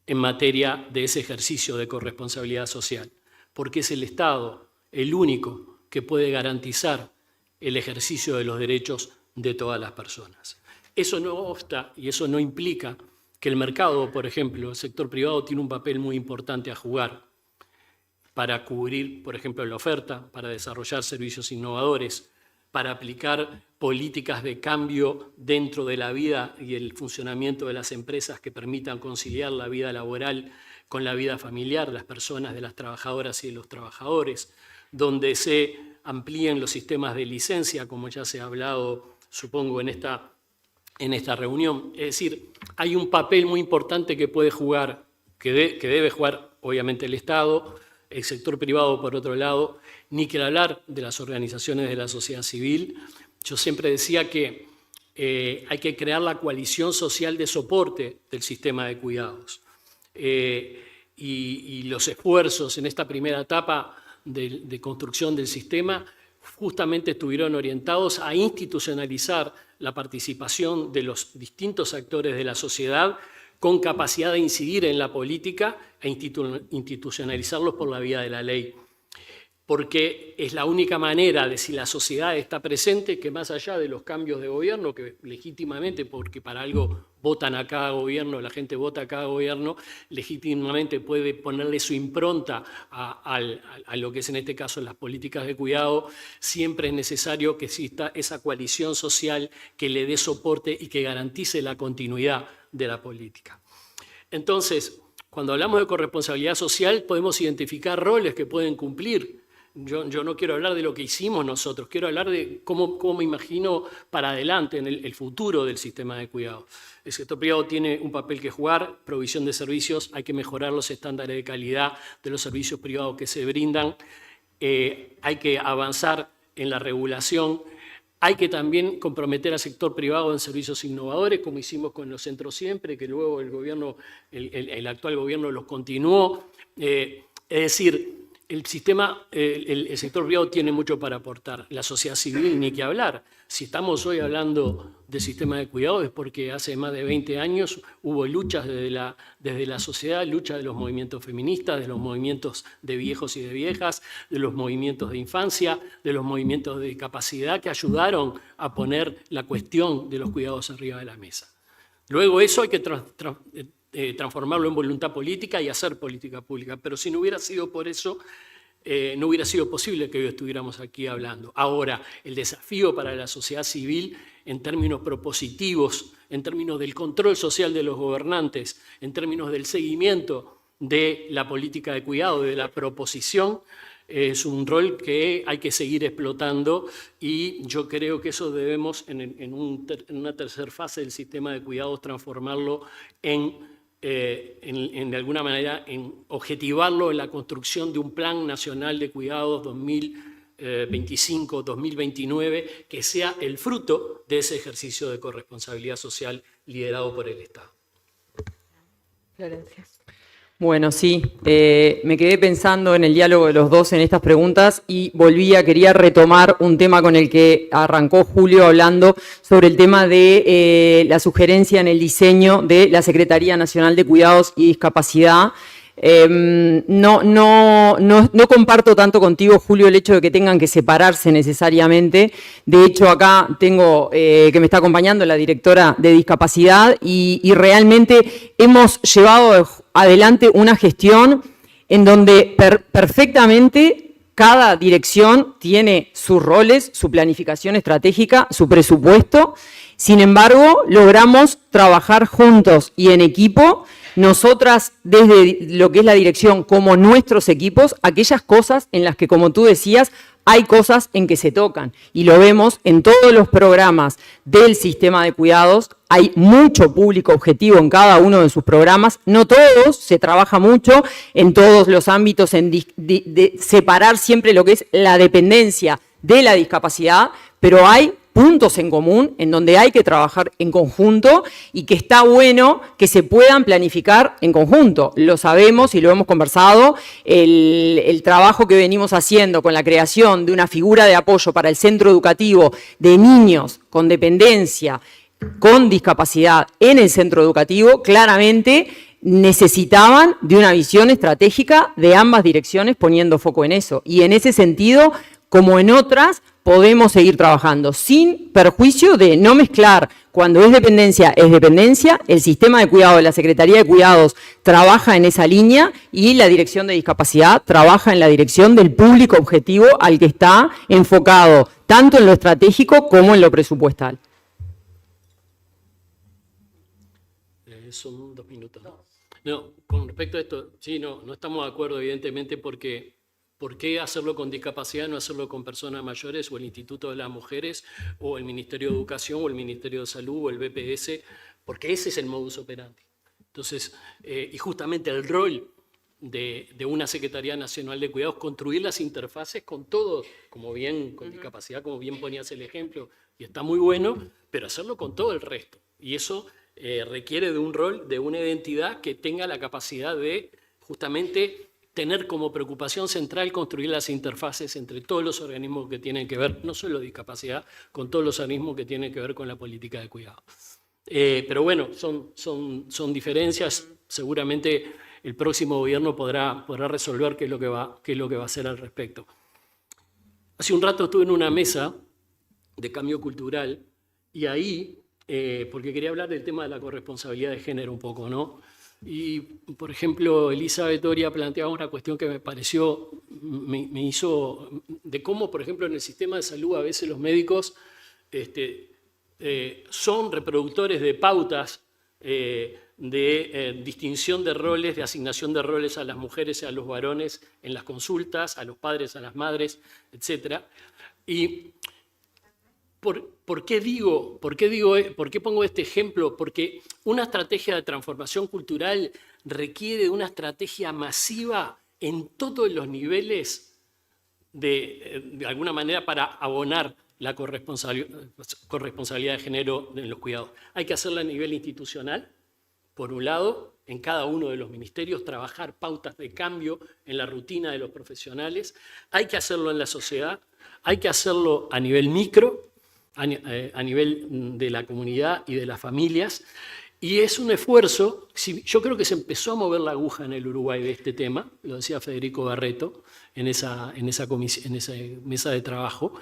en materia de ese ejercicio de corresponsabilidad social, porque es el Estado el único que puede garantizar el ejercicio de los derechos de todas las personas. Eso no obsta y eso no implica que el mercado, por ejemplo, el sector privado tiene un papel muy importante a jugar. para cubrir, por ejemplo, la oferta, para desarrollar servicios innovadores, para aplicar políticas de cambio dentro de la vida y el funcionamiento de las empresas que permitan conciliar la vida laboral con la vida familiar de las personas, de las trabajadoras y de los trabajadores, donde se amplíen los sistemas de licencia, como ya se ha hablado, supongo, en esta reunión. Es decir, hay un papel muy importante que puede jugar, que debe jugar, obviamente, el Estado, el sector privado, por otro lado, ni que hablar de las organizaciones de la sociedad civil. Yo siempre decía que hay que crear la coalición social de soporte del sistema de cuidados. Y los esfuerzos en esta primera etapa de construcción del sistema justamente estuvieron orientados a institucionalizar la participación de los distintos actores de la sociedad con capacidad de incidir en la política e institucionalizarlos por la vía de la ley. Porque es la única manera de, si la sociedad está presente, que más allá de los cambios de gobierno, que legítimamente, porque para algo votan a cada gobierno, la gente vota a cada gobierno, legítimamente puede ponerle su impronta a lo que es en este caso las políticas de cuidado, siempre es necesario que exista esa coalición social que le dé soporte y que garantice la continuidad de la política. Entonces, cuando hablamos de corresponsabilidad social, podemos identificar roles que pueden cumplir. Yo no quiero hablar de lo que hicimos nosotros, quiero hablar de cómo me imagino para adelante en el futuro del sistema de cuidado. El sector privado tiene un papel que jugar, provisión de servicios, hay que mejorar los estándares de calidad de los servicios privados que se brindan, hay que avanzar en la regulación, hay que también comprometer al sector privado en servicios innovadores, como hicimos con los centros siempre, que luego el actual gobierno los continuó. Es decir, el sector privado tiene mucho para aportar. La sociedad civil, ni que hablar. Si estamos hoy hablando del sistema de cuidado es porque hace más de 20 años hubo luchas desde la sociedad, luchas de los movimientos feministas, de los movimientos de viejos y de viejas, de los movimientos de infancia, de los movimientos de discapacidad que ayudaron a poner la cuestión de los cuidados arriba de la mesa. Luego eso hay que transformarlo en voluntad política y hacer política pública. Pero si no hubiera sido por eso, no hubiera sido posible que hoy estuviéramos aquí hablando. Ahora, el desafío para la sociedad civil en términos propositivos, en términos del control social de los gobernantes, en términos del seguimiento de la política de cuidado, de la proposición, es un rol que hay que seguir explotando y yo creo que eso debemos, en una tercera fase del sistema de cuidados, transformarlo de alguna manera, en objetivarlo en la construcción de un Plan Nacional de Cuidados 2025-2029, que sea el fruto de ese ejercicio de corresponsabilidad social liderado por el Estado. Florencia. Bueno, sí, me quedé pensando en el diálogo de los dos en estas preguntas y quería retomar un tema con el que arrancó Julio hablando sobre el tema de la sugerencia en el diseño de la Secretaría Nacional de Cuidados y Discapacidad. No comparto tanto contigo, Julio, el hecho de que tengan que separarse necesariamente. De hecho, acá tengo que me está acompañando la directora de discapacidad y realmente hemos llevado adelante una gestión en donde perfectamente cada dirección tiene sus roles, su planificación estratégica, su presupuesto. Sin embargo, logramos trabajar juntos y en equipo. Nosotras, desde lo que es la dirección, como nuestros equipos, aquellas cosas en las que, como tú decías, hay cosas en que se tocan. Y lo vemos en todos los programas del sistema de cuidados. Hay mucho público objetivo en cada uno de sus programas. No todos, se trabaja mucho en todos los ámbitos, de separar siempre lo que es la dependencia de la discapacidad, pero hay puntos en común en donde hay que trabajar en conjunto y que está bueno que se puedan planificar en conjunto. Lo sabemos y lo hemos conversado, el trabajo que venimos haciendo con la creación de una figura de apoyo para el centro educativo de niños con dependencia, con discapacidad en el centro educativo, claramente necesitaban de una visión estratégica de ambas direcciones poniendo foco en eso. Y en ese sentido, como en otras, podemos seguir trabajando, sin perjuicio de no mezclar. Cuando es dependencia, el sistema de cuidado de la Secretaría de Cuidados trabaja en esa línea y la Dirección de Discapacidad trabaja en la dirección del público objetivo al que está enfocado, tanto en lo estratégico como en lo presupuestal. Son 2 minutos. No, con respecto a esto, sí, no estamos de acuerdo, evidentemente, porque ¿por qué hacerlo con discapacidad, no hacerlo con personas mayores, o el Instituto de las Mujeres, o el Ministerio de Educación, o el Ministerio de Salud, o el BPS? Porque ese es el modus operandi. Entonces, y justamente el rol de una Secretaría Nacional de Cuidados, construir las interfaces con todos, como bien, con discapacidad, como bien ponías el ejemplo, y está muy bueno, pero hacerlo con todo el resto. Y eso requiere de un rol, de una identidad que tenga la capacidad de justamente tener como preocupación central construir las interfaces entre todos los organismos que tienen que ver, no solo discapacidad, con todos los organismos que tienen que ver con la política de cuidado. Pero bueno, son diferencias. Seguramente el próximo gobierno podrá resolver qué es lo que va a hacer al respecto. Hace un rato estuve en una mesa de cambio cultural y ahí, porque quería hablar del tema de la corresponsabilidad de género un poco, ¿no? Y, por ejemplo, Elizabeth Oria planteaba una cuestión que me pareció, me hizo, de cómo, por ejemplo, en el sistema de salud a veces los médicos son reproductores de pautas de distinción de roles, de asignación de roles a las mujeres y a los varones en las consultas, a los padres, a las madres, etc. Y ¿por qué pongo este ejemplo? Porque una estrategia de transformación cultural requiere de una estrategia masiva en todos los niveles de alguna manera para abonar la corresponsabilidad de género en los cuidados. Hay que hacerla a nivel institucional, por un lado, en cada uno de los ministerios, trabajar pautas de cambio en la rutina de los profesionales. Hay que hacerlo en la sociedad, hay que hacerlo a nivel micro, a nivel de la comunidad y de las familias. Y es un esfuerzo, yo creo que se empezó a mover la aguja en el Uruguay de este tema, lo decía Federico Barreto en esa mesa de trabajo,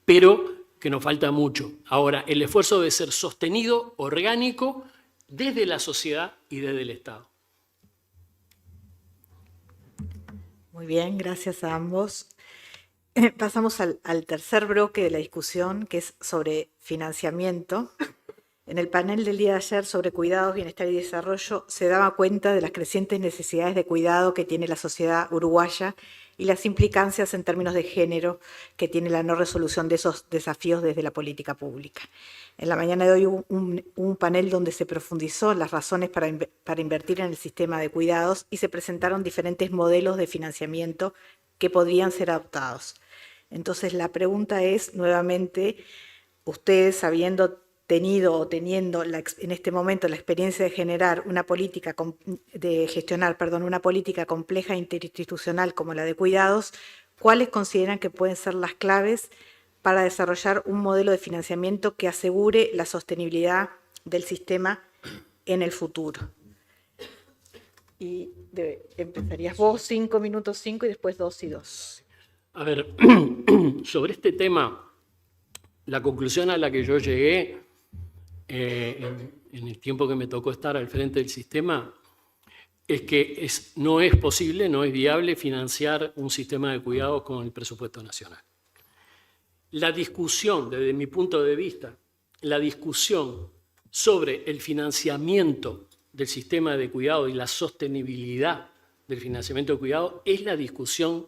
pero que nos falta mucho. Ahora, el esfuerzo debe ser sostenido, orgánico, desde la sociedad y desde el Estado. Muy bien, gracias a ambos. Pasamos al tercer bloque de la discusión, que es sobre financiamiento. En el panel del día de ayer sobre cuidados, bienestar y desarrollo se daba cuenta de las crecientes necesidades de cuidado que tiene la sociedad uruguaya y las implicancias en términos de género que tiene la no resolución de esos desafíos desde la política pública. En la mañana de hoy hubo un panel donde se profundizó en las razones para invertir en el sistema de cuidados y se presentaron diferentes modelos de financiamiento que podrían ser adoptados. Entonces la pregunta es, nuevamente, ustedes habiendo tenido o teniendo en este momento la experiencia de generar una política, de gestionar, una política compleja e interinstitucional como la de cuidados, ¿cuáles consideran que pueden ser las claves para desarrollar un modelo de financiamiento que asegure la sostenibilidad del sistema en el futuro? Y empezarías vos 5 minutos 5 y después 2 y 2. A ver, sobre este tema, la conclusión a la que yo llegué en el tiempo que me tocó estar al frente del sistema es que no es posible, no es viable financiar un sistema de cuidados con el presupuesto nacional. La discusión, desde mi punto de vista, la discusión sobre el financiamiento del sistema de cuidado y la sostenibilidad del financiamiento de cuidado es la discusión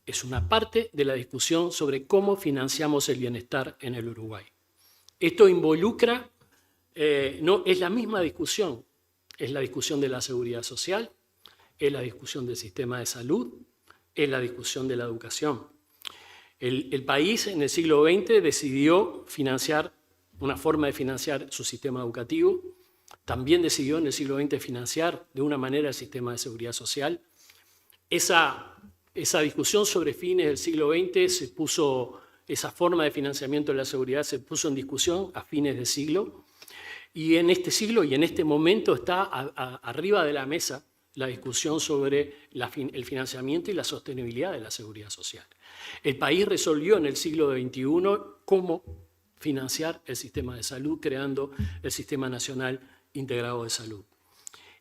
es una parte de la discusión sobre cómo financiamos el bienestar en el Uruguay. Esto involucra, no es la misma discusión, es la discusión de la seguridad social, es la discusión del sistema de salud, es la discusión de la educación. El país en el siglo XX decidió financiar una forma de financiar su sistema educativo, también decidió en el siglo XX financiar de una manera el sistema de seguridad social. Esa discusión sobre fines del siglo XX esa forma de financiamiento de la seguridad se puso en discusión a fines de siglo, y en este siglo y en este momento está arriba de la mesa la discusión sobre el financiamiento y la sostenibilidad de la seguridad social. El país resolvió en el siglo XXI cómo financiar el sistema de salud, creando el Sistema Nacional Integrado de Salud.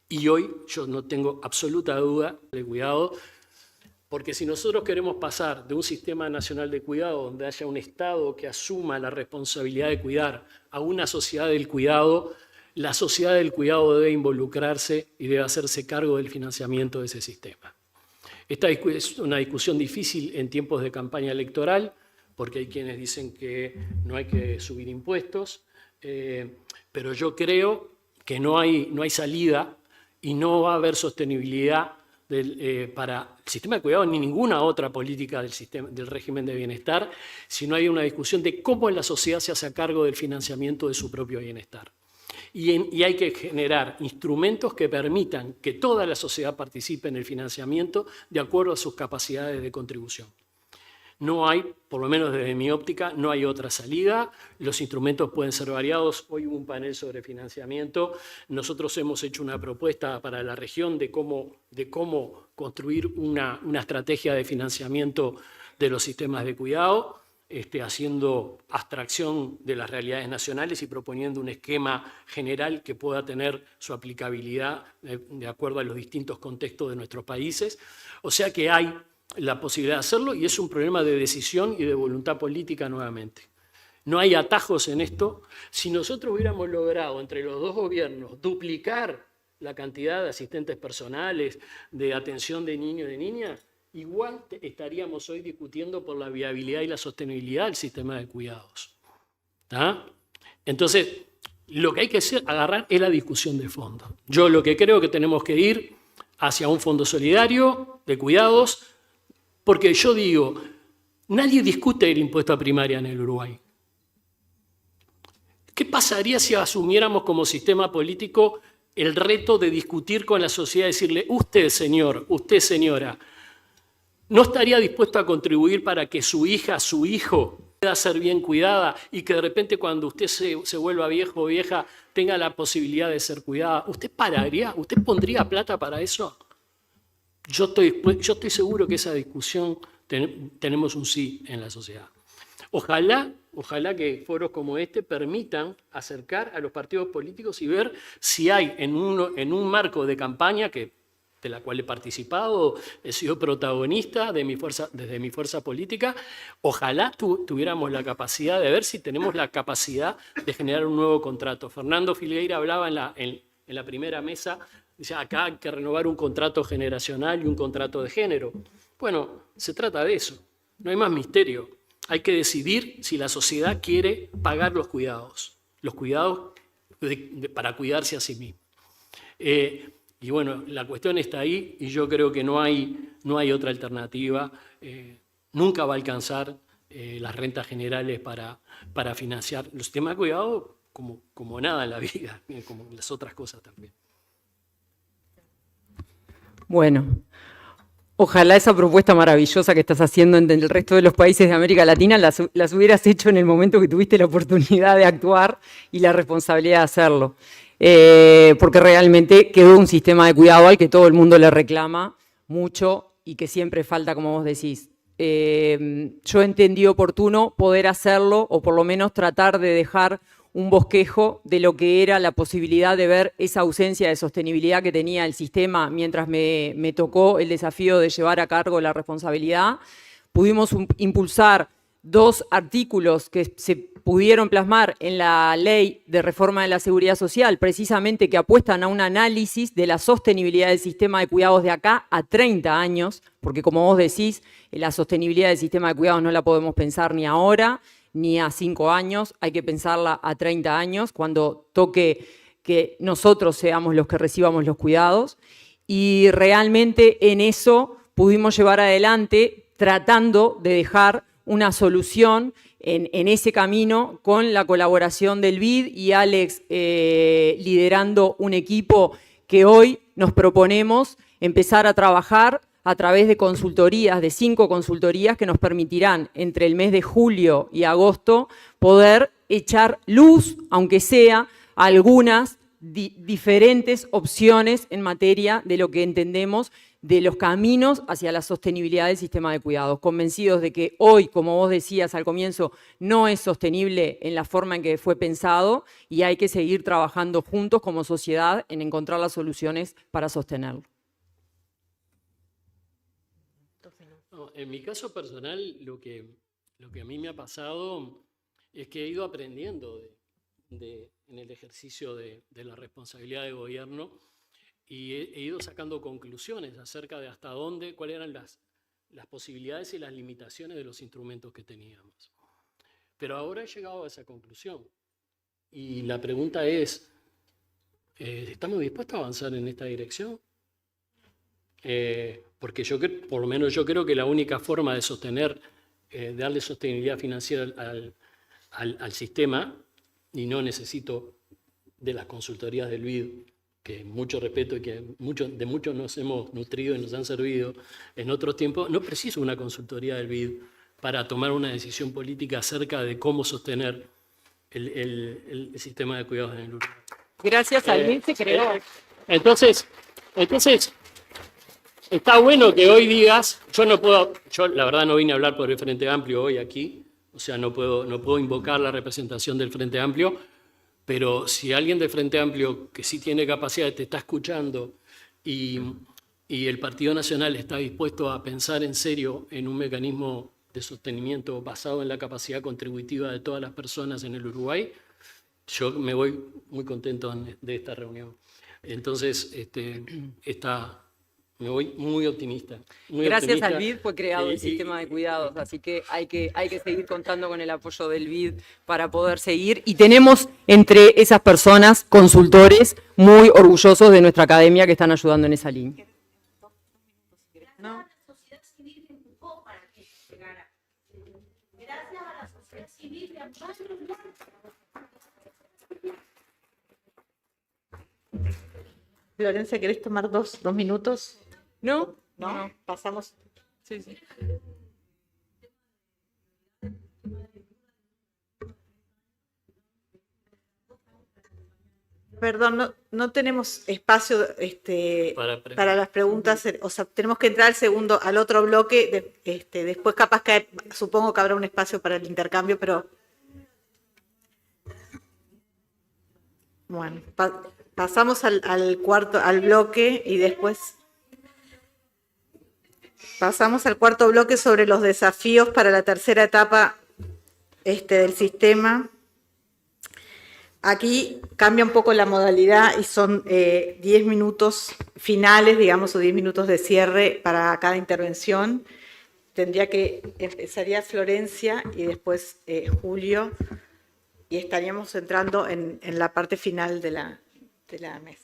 Y hoy yo no tengo absoluta duda de cuidado, porque si nosotros queremos pasar de un sistema nacional de cuidado donde haya un Estado que asuma la responsabilidad de cuidar a una sociedad del cuidado, la sociedad del cuidado debe involucrarse y debe hacerse cargo del financiamiento de ese sistema. Esta es una discusión difícil en tiempos de campaña electoral, porque hay quienes dicen que no hay que subir impuestos, pero yo creo que no hay salida y no va a haber sostenibilidad para el sistema de cuidado ni ninguna otra política del régimen de bienestar si no hay una discusión de cómo la sociedad se hace cargo del financiamiento de su propio bienestar. Y hay que generar instrumentos que permitan que toda la sociedad participe en el financiamiento de acuerdo a sus capacidades de contribución. No hay, por lo menos desde mi óptica, no hay otra salida. Los instrumentos pueden ser variados. Hoy hubo un panel sobre financiamiento. Nosotros hemos hecho una propuesta para la región de cómo construir una estrategia de financiamiento de los sistemas de cuidado, haciendo abstracción de las realidades nacionales y proponiendo un esquema general que pueda tener su aplicabilidad de acuerdo a los distintos contextos de nuestros países. O sea que hay la posibilidad de hacerlo y es un problema de decisión y de voluntad política nuevamente. No hay atajos en esto. Si nosotros hubiéramos logrado entre los dos gobiernos duplicar la cantidad de asistentes personales, de atención de niños y de niñas, igual estaríamos hoy discutiendo por la viabilidad y la sostenibilidad del sistema de cuidados. ¿Tá? Entonces, lo que hay que agarrar es la discusión de fondo. Yo lo que creo que tenemos que ir hacia un fondo solidario de cuidados, porque yo digo, nadie discute el impuesto a primaria en el Uruguay. ¿Qué pasaría si asumiéramos como sistema político el reto de discutir con la sociedad y decirle, usted señor, usted señora, ¿no estaría dispuesto a contribuir para que su hija, su hijo pueda ser bien cuidada y que de repente cuando usted se vuelva viejo o vieja tenga la posibilidad de ser cuidada? ¿Usted pararía? ¿Usted pondría plata para eso? Yo estoy seguro que esa discusión tenemos un sí en la sociedad. Ojalá que foros como este permitan acercar a los partidos políticos y ver si hay en un marco de campaña de la cual he participado, he sido protagonista desde mi fuerza política, ojalá tuviéramos la capacidad de ver si tenemos la capacidad de generar un nuevo contrato. Fernando Filgueira hablaba en la primera mesa, dice, acá hay que renovar un contrato generacional y un contrato de género. Bueno, se trata de eso, no hay más misterio. Hay que decidir si la sociedad quiere pagar los cuidados para cuidarse a sí mismo. Y bueno, la cuestión está ahí y yo creo que no hay otra alternativa. Nunca va a alcanzar las rentas generales para financiar los sistemas de cuidado como nada en la vida, como las otras cosas también. Bueno, ojalá esa propuesta maravillosa que estás haciendo en el resto de los países de América Latina las hubieras hecho en el momento que tuviste la oportunidad de actuar y la responsabilidad de hacerlo. Porque realmente quedó un sistema de cuidado al que todo el mundo le reclama mucho y que siempre falta, como vos decís. Yo entendí oportuno poder hacerlo o por lo menos tratar de dejar un bosquejo de lo que era la posibilidad de ver esa ausencia de sostenibilidad que tenía el sistema mientras me tocó el desafío de llevar a cargo la responsabilidad. Pudimos impulsar 2 artículos que se pudieron plasmar en la Ley de Reforma de la Seguridad Social, precisamente que apuestan a un análisis de la sostenibilidad del sistema de cuidados de acá a 30 años, porque como vos decís, la sostenibilidad del sistema de cuidados no la podemos pensar ni ahora, ni a 5 años, hay que pensarla a 30 años, cuando toque que nosotros seamos los que recibamos los cuidados. Y realmente en eso pudimos llevar adelante tratando de dejar una solución en ese camino con la colaboración del BID y Alex liderando un equipo que hoy nos proponemos empezar a trabajar a través de consultorías, de 5 consultorías que nos permitirán entre el mes de julio y agosto poder echar luz, aunque sea algunas diferentes opciones en materia de lo que entendemos de los caminos hacia la sostenibilidad del sistema de cuidados, convencidos de que hoy, como vos decías al comienzo, no es sostenible en la forma en que fue pensado y hay que seguir trabajando juntos como sociedad en encontrar las soluciones para sostenerlo. No, en mi caso personal, lo que a mí me ha pasado es que he ido aprendiendo en el ejercicio de la responsabilidad de gobierno y he ido sacando conclusiones acerca de hasta dónde, cuáles eran las posibilidades y las limitaciones de los instrumentos que teníamos. Pero ahora he llegado a esa conclusión. Y la pregunta es, ¿estamos dispuestos a avanzar en esta dirección? Porque por lo menos yo creo que la única forma de sostener, darle sostenibilidad financiera al sistema, y no necesito de las consultorías del BID, que mucho respeto y que de muchos nos hemos nutrido y nos han servido en otros tiempos, no preciso una consultoría del BID para tomar una decisión política acerca de cómo sostener el sistema de cuidados en el Uruguay. Gracias al BID se creó. Entonces, está bueno que hoy digas, yo la verdad no vine a hablar por el Frente Amplio hoy aquí, o sea, no puedo invocar la representación del Frente Amplio, pero si alguien del Frente Amplio que sí tiene capacidad te está escuchando y el Partido Nacional está dispuesto a pensar en serio en un mecanismo de sostenimiento basado en la capacidad contributiva de todas las personas en el Uruguay, yo me voy muy contento de esta reunión. Entonces, me voy muy optimista. Gracias al BID fue creado el sistema de cuidados, así que hay que seguir contando con el apoyo del BID para poder seguir. Y tenemos entre esas personas consultores muy orgullosos de nuestra academia que están ayudando en esa línea. ¿No? La sociedad civil empujó para que llegara. Gracias a la sociedad civil de amparo. Florencia, ¿querés tomar dos minutos? ¿No? ¿No? Pasamos. Sí, sí. Perdón, no tenemos espacio para las preguntas, o sea, tenemos que entrar al otro bloque, después capaz que supongo que habrá un espacio para el intercambio, pero bueno, pasamos al bloque y después pasamos al cuarto bloque sobre los desafíos para la tercera etapa del sistema. Aquí cambia un poco la modalidad y son 10 minutos finales, digamos, o 10 minutos de cierre para cada intervención. Empezaría Florencia y después Julio, y estaríamos entrando en la parte final de la mesa.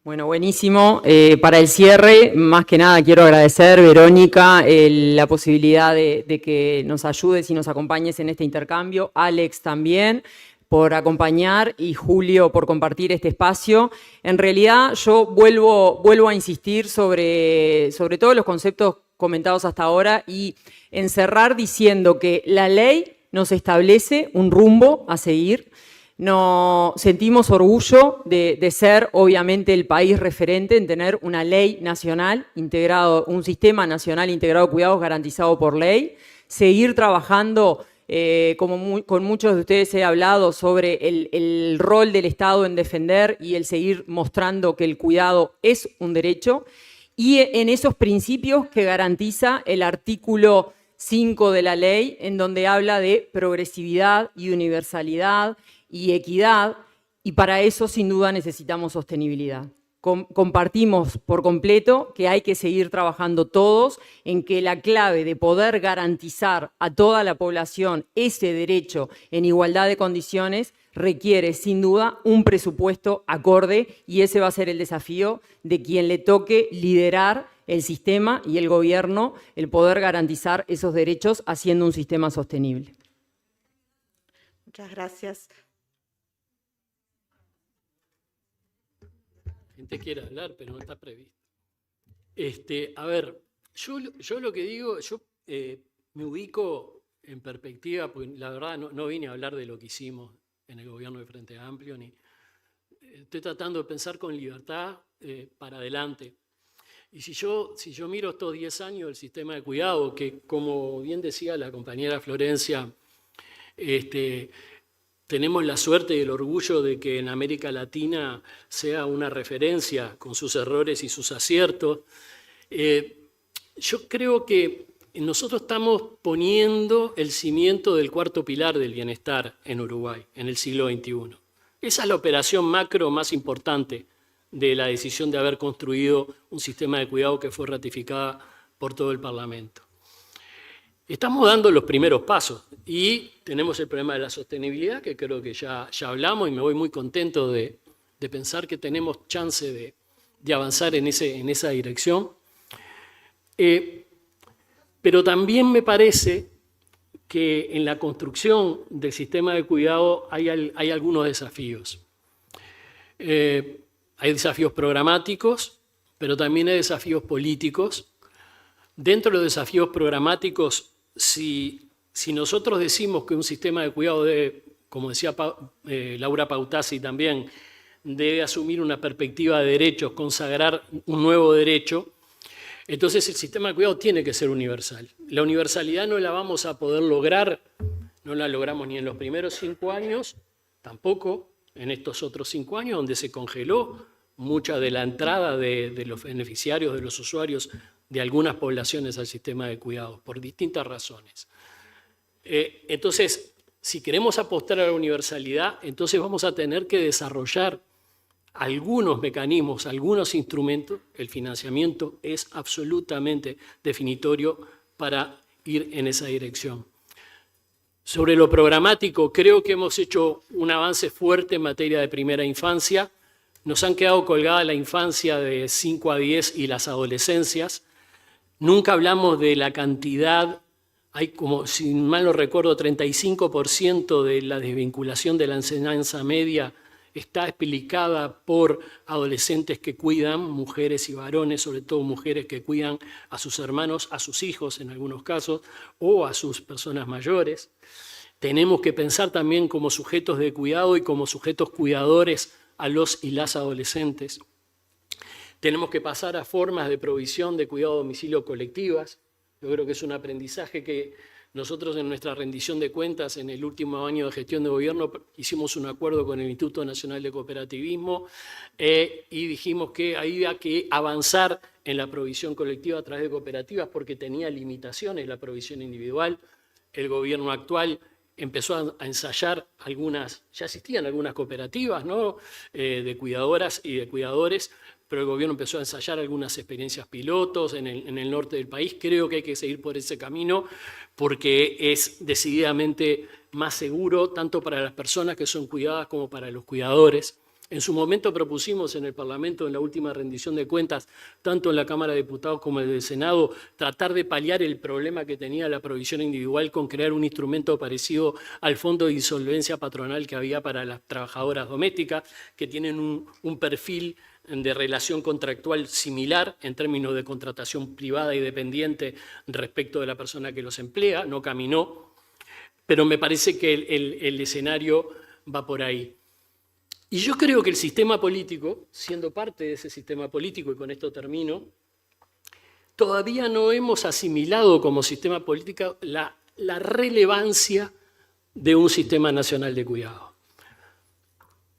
Bueno, buenísimo. Para el cierre, más que nada quiero agradecer, Verónica, la posibilidad de que nos ayudes y nos acompañes en este intercambio. Alex también, por acompañar, y Julio por compartir este espacio. En realidad yo vuelvo a insistir sobre todos los conceptos comentados hasta ahora y encerrar diciendo que la ley nos establece un rumbo a seguir. Nos sentimos orgullo de ser obviamente el país referente en tener una ley nacional integrado, un sistema nacional integrado de cuidados garantizado por ley, seguir trabajando. Con muchos de ustedes he hablado sobre el rol del Estado en defender y el seguir mostrando que el cuidado es un derecho, y en esos principios que garantiza el artículo 5 de la ley, en donde habla de progresividad y universalidad y equidad, y para eso sin duda necesitamos sostenibilidad. Compartimos por completo que hay que seguir trabajando todos en que la clave de poder garantizar a toda la población ese derecho en igualdad de condiciones requiere sin duda un presupuesto acorde, y ese va a ser el desafío de quien le toque liderar el sistema y el gobierno, el poder garantizar esos derechos haciendo un sistema sostenible. Muchas gracias. Gente quiere hablar, pero no está previsto. A ver, yo lo que digo, me ubico en perspectiva, porque la verdad no vine a hablar de lo que hicimos en el gobierno de Frente Amplio, estoy tratando de pensar con libertad para adelante. Y si yo miro estos 10 años del sistema de cuidado, que como bien decía la compañera Florencia, tenemos la suerte y el orgullo de que en América Latina sea una referencia con sus errores y sus aciertos. Yo creo que nosotros estamos poniendo el cimiento del cuarto pilar del bienestar en Uruguay en el siglo XXI. Esa es la operación macro más importante de la decisión de haber construido un sistema de cuidado que fue ratificada por todo el Parlamento. Estamos dando los primeros pasos y tenemos el problema de la sostenibilidad, que creo que ya hablamos, y me voy muy contento de pensar que tenemos chance de avanzar en esa dirección. Pero también me parece que en la construcción del sistema de cuidado hay algunos desafíos. Hay desafíos programáticos, pero también hay desafíos políticos. Dentro de los desafíos programáticos, si nosotros decimos que un sistema de cuidado debe, como decía Laura Pautasi también, debe asumir una perspectiva de derechos, consagrar un nuevo derecho, entonces el sistema de cuidado tiene que ser universal. La universalidad no la vamos a poder lograr, no la logramos ni en los primeros 5 años, tampoco en estos otros 5 años, donde se congeló mucha de la entrada de los beneficiarios, de los usuarios de algunas poblaciones al sistema de cuidado, por distintas razones. Entonces, si queremos apostar a la universalidad, entonces vamos a tener que desarrollar algunos mecanismos, algunos instrumentos. El financiamiento es absolutamente definitorio para ir en esa dirección. Sobre lo programático, creo que hemos hecho un avance fuerte en materia de primera infancia. Nos han quedado colgada la infancia de 5 a 10 y las adolescencias. Nunca hablamos de la cantidad. Hay como, si mal no recuerdo, 35% de la desvinculación de la enseñanza media está explicada por adolescentes que cuidan, mujeres y varones, sobre todo mujeres que cuidan a sus hermanos, a sus hijos en algunos casos, o a sus personas mayores. Tenemos que pensar también como sujetos de cuidado y como sujetos cuidadores a los y las adolescentes. Tenemos que pasar a formas de provisión de cuidado a domicilio colectivas. Yo creo que es un aprendizaje que nosotros en nuestra rendición de cuentas en el último año de gestión de gobierno hicimos un acuerdo con el Instituto Nacional de Cooperativismo y dijimos que había que avanzar en la provisión colectiva a través de cooperativas porque tenía limitaciones la provisión individual. El gobierno actual empezó a ensayar ya existían algunas cooperativas, ¿no? De cuidadoras y de cuidadores, pero el gobierno empezó a ensayar algunas experiencias pilotos en el norte del país. Creo que hay que seguir por ese camino porque es decididamente más seguro tanto para las personas que son cuidadas como para los cuidadores. En su momento propusimos en el Parlamento, en la última rendición de cuentas, tanto en la Cámara de Diputados como en el Senado, tratar de paliar el problema que tenía la provisión individual con crear un instrumento parecido al Fondo de Insolvencia Patronal que había para las trabajadoras domésticas, que tienen un perfil de relación contractual similar en términos de contratación privada y dependiente respecto de la persona que los emplea. No caminó, pero me parece que el escenario va por ahí. Y yo creo que el sistema político, siendo parte de ese sistema político, y con esto termino, todavía no hemos asimilado como sistema político la relevancia de un sistema nacional de cuidado.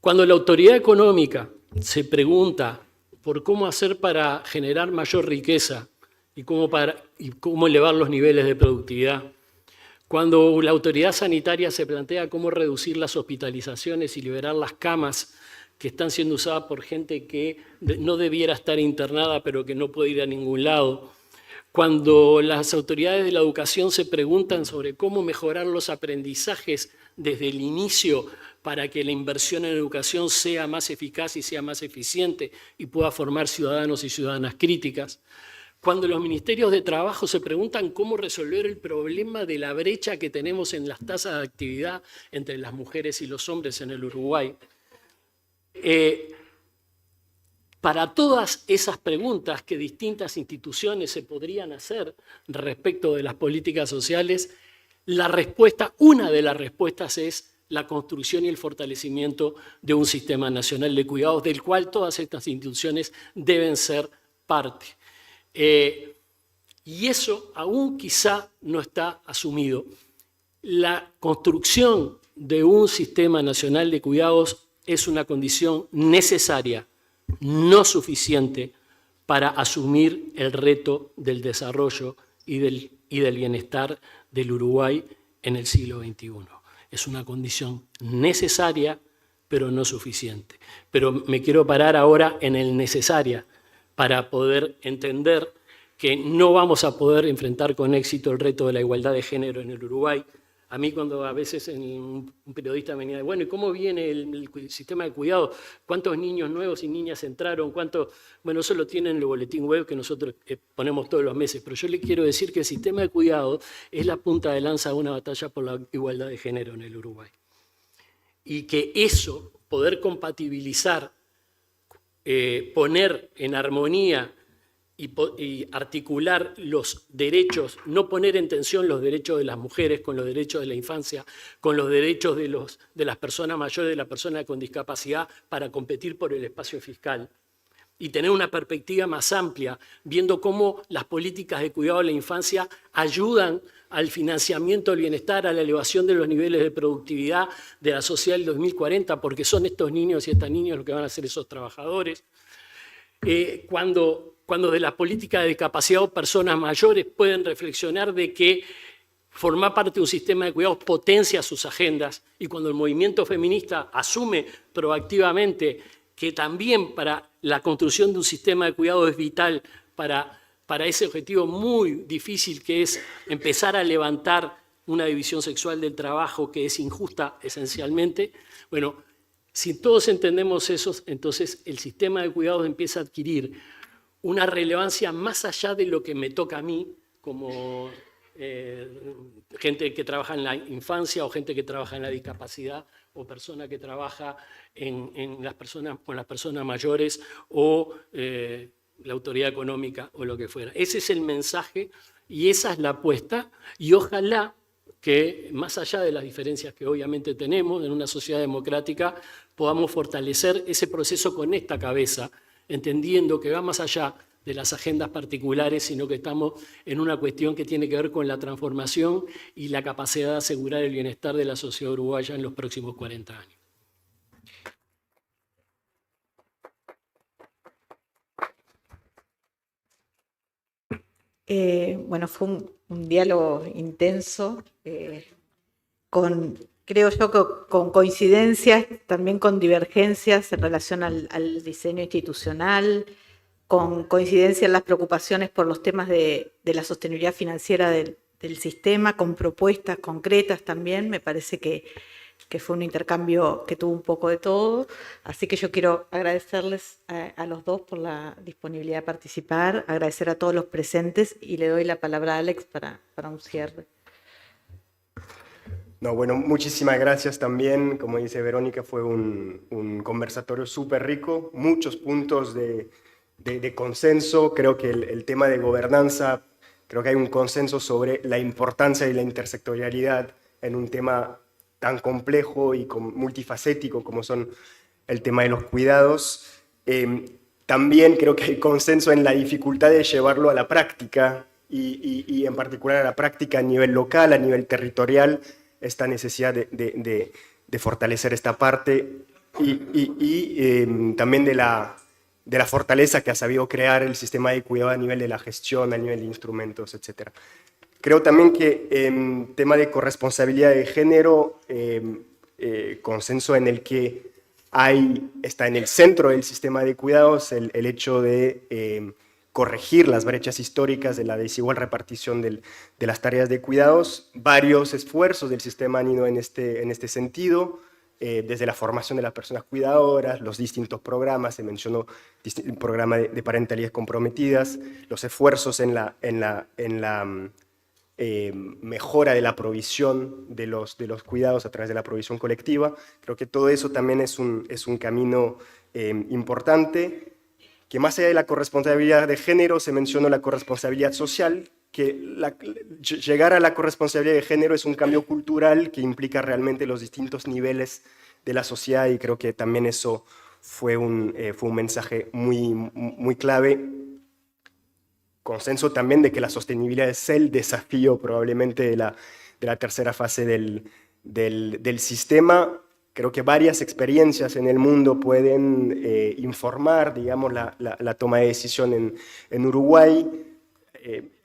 Cuando la autoridad económica se pregunta por cómo hacer para generar mayor riqueza y cómo elevar los niveles de productividad, cuando la autoridad sanitaria se plantea cómo reducir las hospitalizaciones y liberar las camas que están siendo usadas por gente que no debiera estar internada pero que no puede ir a ningún lado, cuando las autoridades de la educación se preguntan sobre cómo mejorar los aprendizajes desde el inicio para que la inversión en educación sea más eficaz y sea más eficiente y pueda formar ciudadanos y ciudadanas críticas, cuando los ministerios de trabajo se preguntan cómo resolver el problema de la brecha que tenemos en las tasas de actividad entre las mujeres y los hombres en el Uruguay. Para todas esas preguntas que distintas instituciones se podrían hacer respecto de las políticas sociales, una de las respuestas es la construcción y el fortalecimiento de un sistema nacional de cuidados del cual todas estas instituciones deben ser parte. Y eso aún quizá no está asumido. La construcción de un sistema nacional de cuidados es una condición necesaria, no suficiente, para asumir el reto del desarrollo y del bienestar del Uruguay en el siglo XXI. Es una condición necesaria, pero no suficiente. Pero me quiero parar ahora en el necesaria para poder entender que no vamos a poder enfrentar con éxito el reto de la igualdad de género en el Uruguay. A mí cuando a veces un periodista me venía, bueno, ¿y cómo viene el sistema de cuidado? ¿Cuántos niños nuevos y niñas entraron? ¿Cuántos? Bueno, eso lo tienen en el boletín web que nosotros ponemos todos los meses, pero yo le quiero decir que el sistema de cuidado es la punta de lanza de una batalla por la igualdad de género en el Uruguay. Y que eso, poder compatibilizar, poner en armonía y articular los derechos, no poner en tensión los derechos de las mujeres con los derechos de la infancia, con los derechos de las personas mayores, de las personas con discapacidad, para competir por el espacio fiscal. Y tener una perspectiva más amplia, viendo cómo las políticas de cuidado de la infancia ayudan al financiamiento del bienestar, a la elevación de los niveles de productividad de la sociedad del 2040, porque son estos niños y estas niñas los que van a ser esos trabajadores. Cuando de la política de discapacidad o personas mayores pueden reflexionar de que formar parte de un sistema de cuidados potencia sus agendas, y cuando el movimiento feminista asume proactivamente que también para la construcción de un sistema de cuidados es vital para ese objetivo muy difícil que es empezar a levantar una división sexual del trabajo que es injusta esencialmente. Bueno, si todos entendemos eso, entonces el sistema de cuidados empieza a adquirir una relevancia más allá de lo que me toca a mí, como gente que trabaja en la infancia o gente que trabaja en la discapacidad o persona que trabaja con las personas mayores o la autoridad económica o lo que fuera. Ese es el mensaje y esa es la apuesta, y ojalá que más allá de las diferencias que obviamente tenemos en una sociedad democrática, podamos fortalecer ese proceso con esta cabeza, entendiendo que va más allá de las agendas particulares, sino que estamos en una cuestión que tiene que ver con la transformación y la capacidad de asegurar el bienestar de la sociedad uruguaya en los próximos 40 años. Bueno, fue un diálogo intenso, creo yo que con coincidencias, también con divergencias en relación al diseño institucional, con coincidencia en las preocupaciones por los temas de la sostenibilidad financiera del sistema, con propuestas concretas también. Me parece que fue un intercambio que tuvo un poco de todo. Así que yo quiero agradecerles a los dos por la disponibilidad de participar, agradecer a todos los presentes, y le doy la palabra a Alex para un cierre. No, bueno, muchísimas gracias también. Como dice Verónica, fue un conversatorio súper rico, muchos puntos de consenso. Creo que el tema de gobernanza, creo que hay un consenso sobre la importancia de la intersectorialidad en un tema tan complejo y multifacético como son el tema de los cuidados. También creo que hay consenso en la dificultad de llevarlo a la práctica y en particular a la práctica a nivel local, a nivel territorial, esta necesidad de fortalecer esta parte y también de la fortaleza que ha sabido crear el sistema de cuidado a nivel de la gestión, a nivel de instrumentos, etc. Creo también que en tema de corresponsabilidad de género, consenso en el que está en el centro del sistema de cuidados el hecho de corregir las brechas históricas de la desigual repartición de las tareas de cuidados. Varios esfuerzos del sistema han ido en este sentido, desde la formación de las personas cuidadoras, los distintos programas, se mencionó el programa de parentalidades comprometidas, los esfuerzos en la mejora de la provisión de los cuidados a través de la provisión colectiva. Creo que todo eso también es un camino importante, que más allá de la corresponsabilidad de género se mencionó la corresponsabilidad social, que llegar a la corresponsabilidad de género es un cambio cultural que implica realmente los distintos niveles de la sociedad, y creo que también eso fue un mensaje muy clave. consenso también de que la sostenibilidad es el desafío probablemente de la tercera fase del sistema. Creo que varias experiencias en el mundo pueden informar, digamos, la toma de decisión en Uruguay,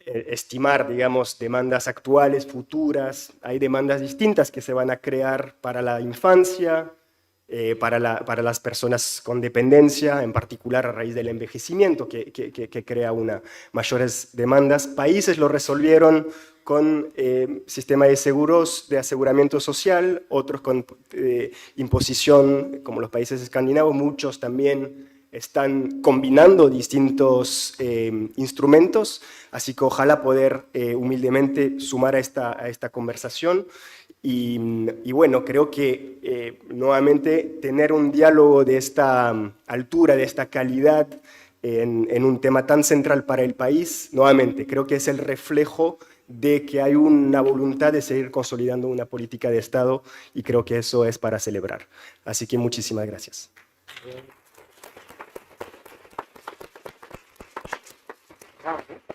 estimar, digamos, demandas actuales, futuras. Hay demandas distintas que se van a crear para la infancia, para las personas con dependencia, en particular a raíz del envejecimiento que crea mayores demandas. Países lo resolvieron con sistema de seguros, de aseguramiento social, otros con imposición, como los países escandinavos. Muchos también están combinando distintos instrumentos, así que ojalá poder humildemente sumar a esta conversación. Y bueno, creo que nuevamente tener un diálogo de esta altura, de esta calidad, en un tema tan central para el país, nuevamente creo que es el reflejo de que hay una voluntad de seguir consolidando una política de Estado, y creo que eso es para celebrar. Así que muchísimas gracias. Bravo.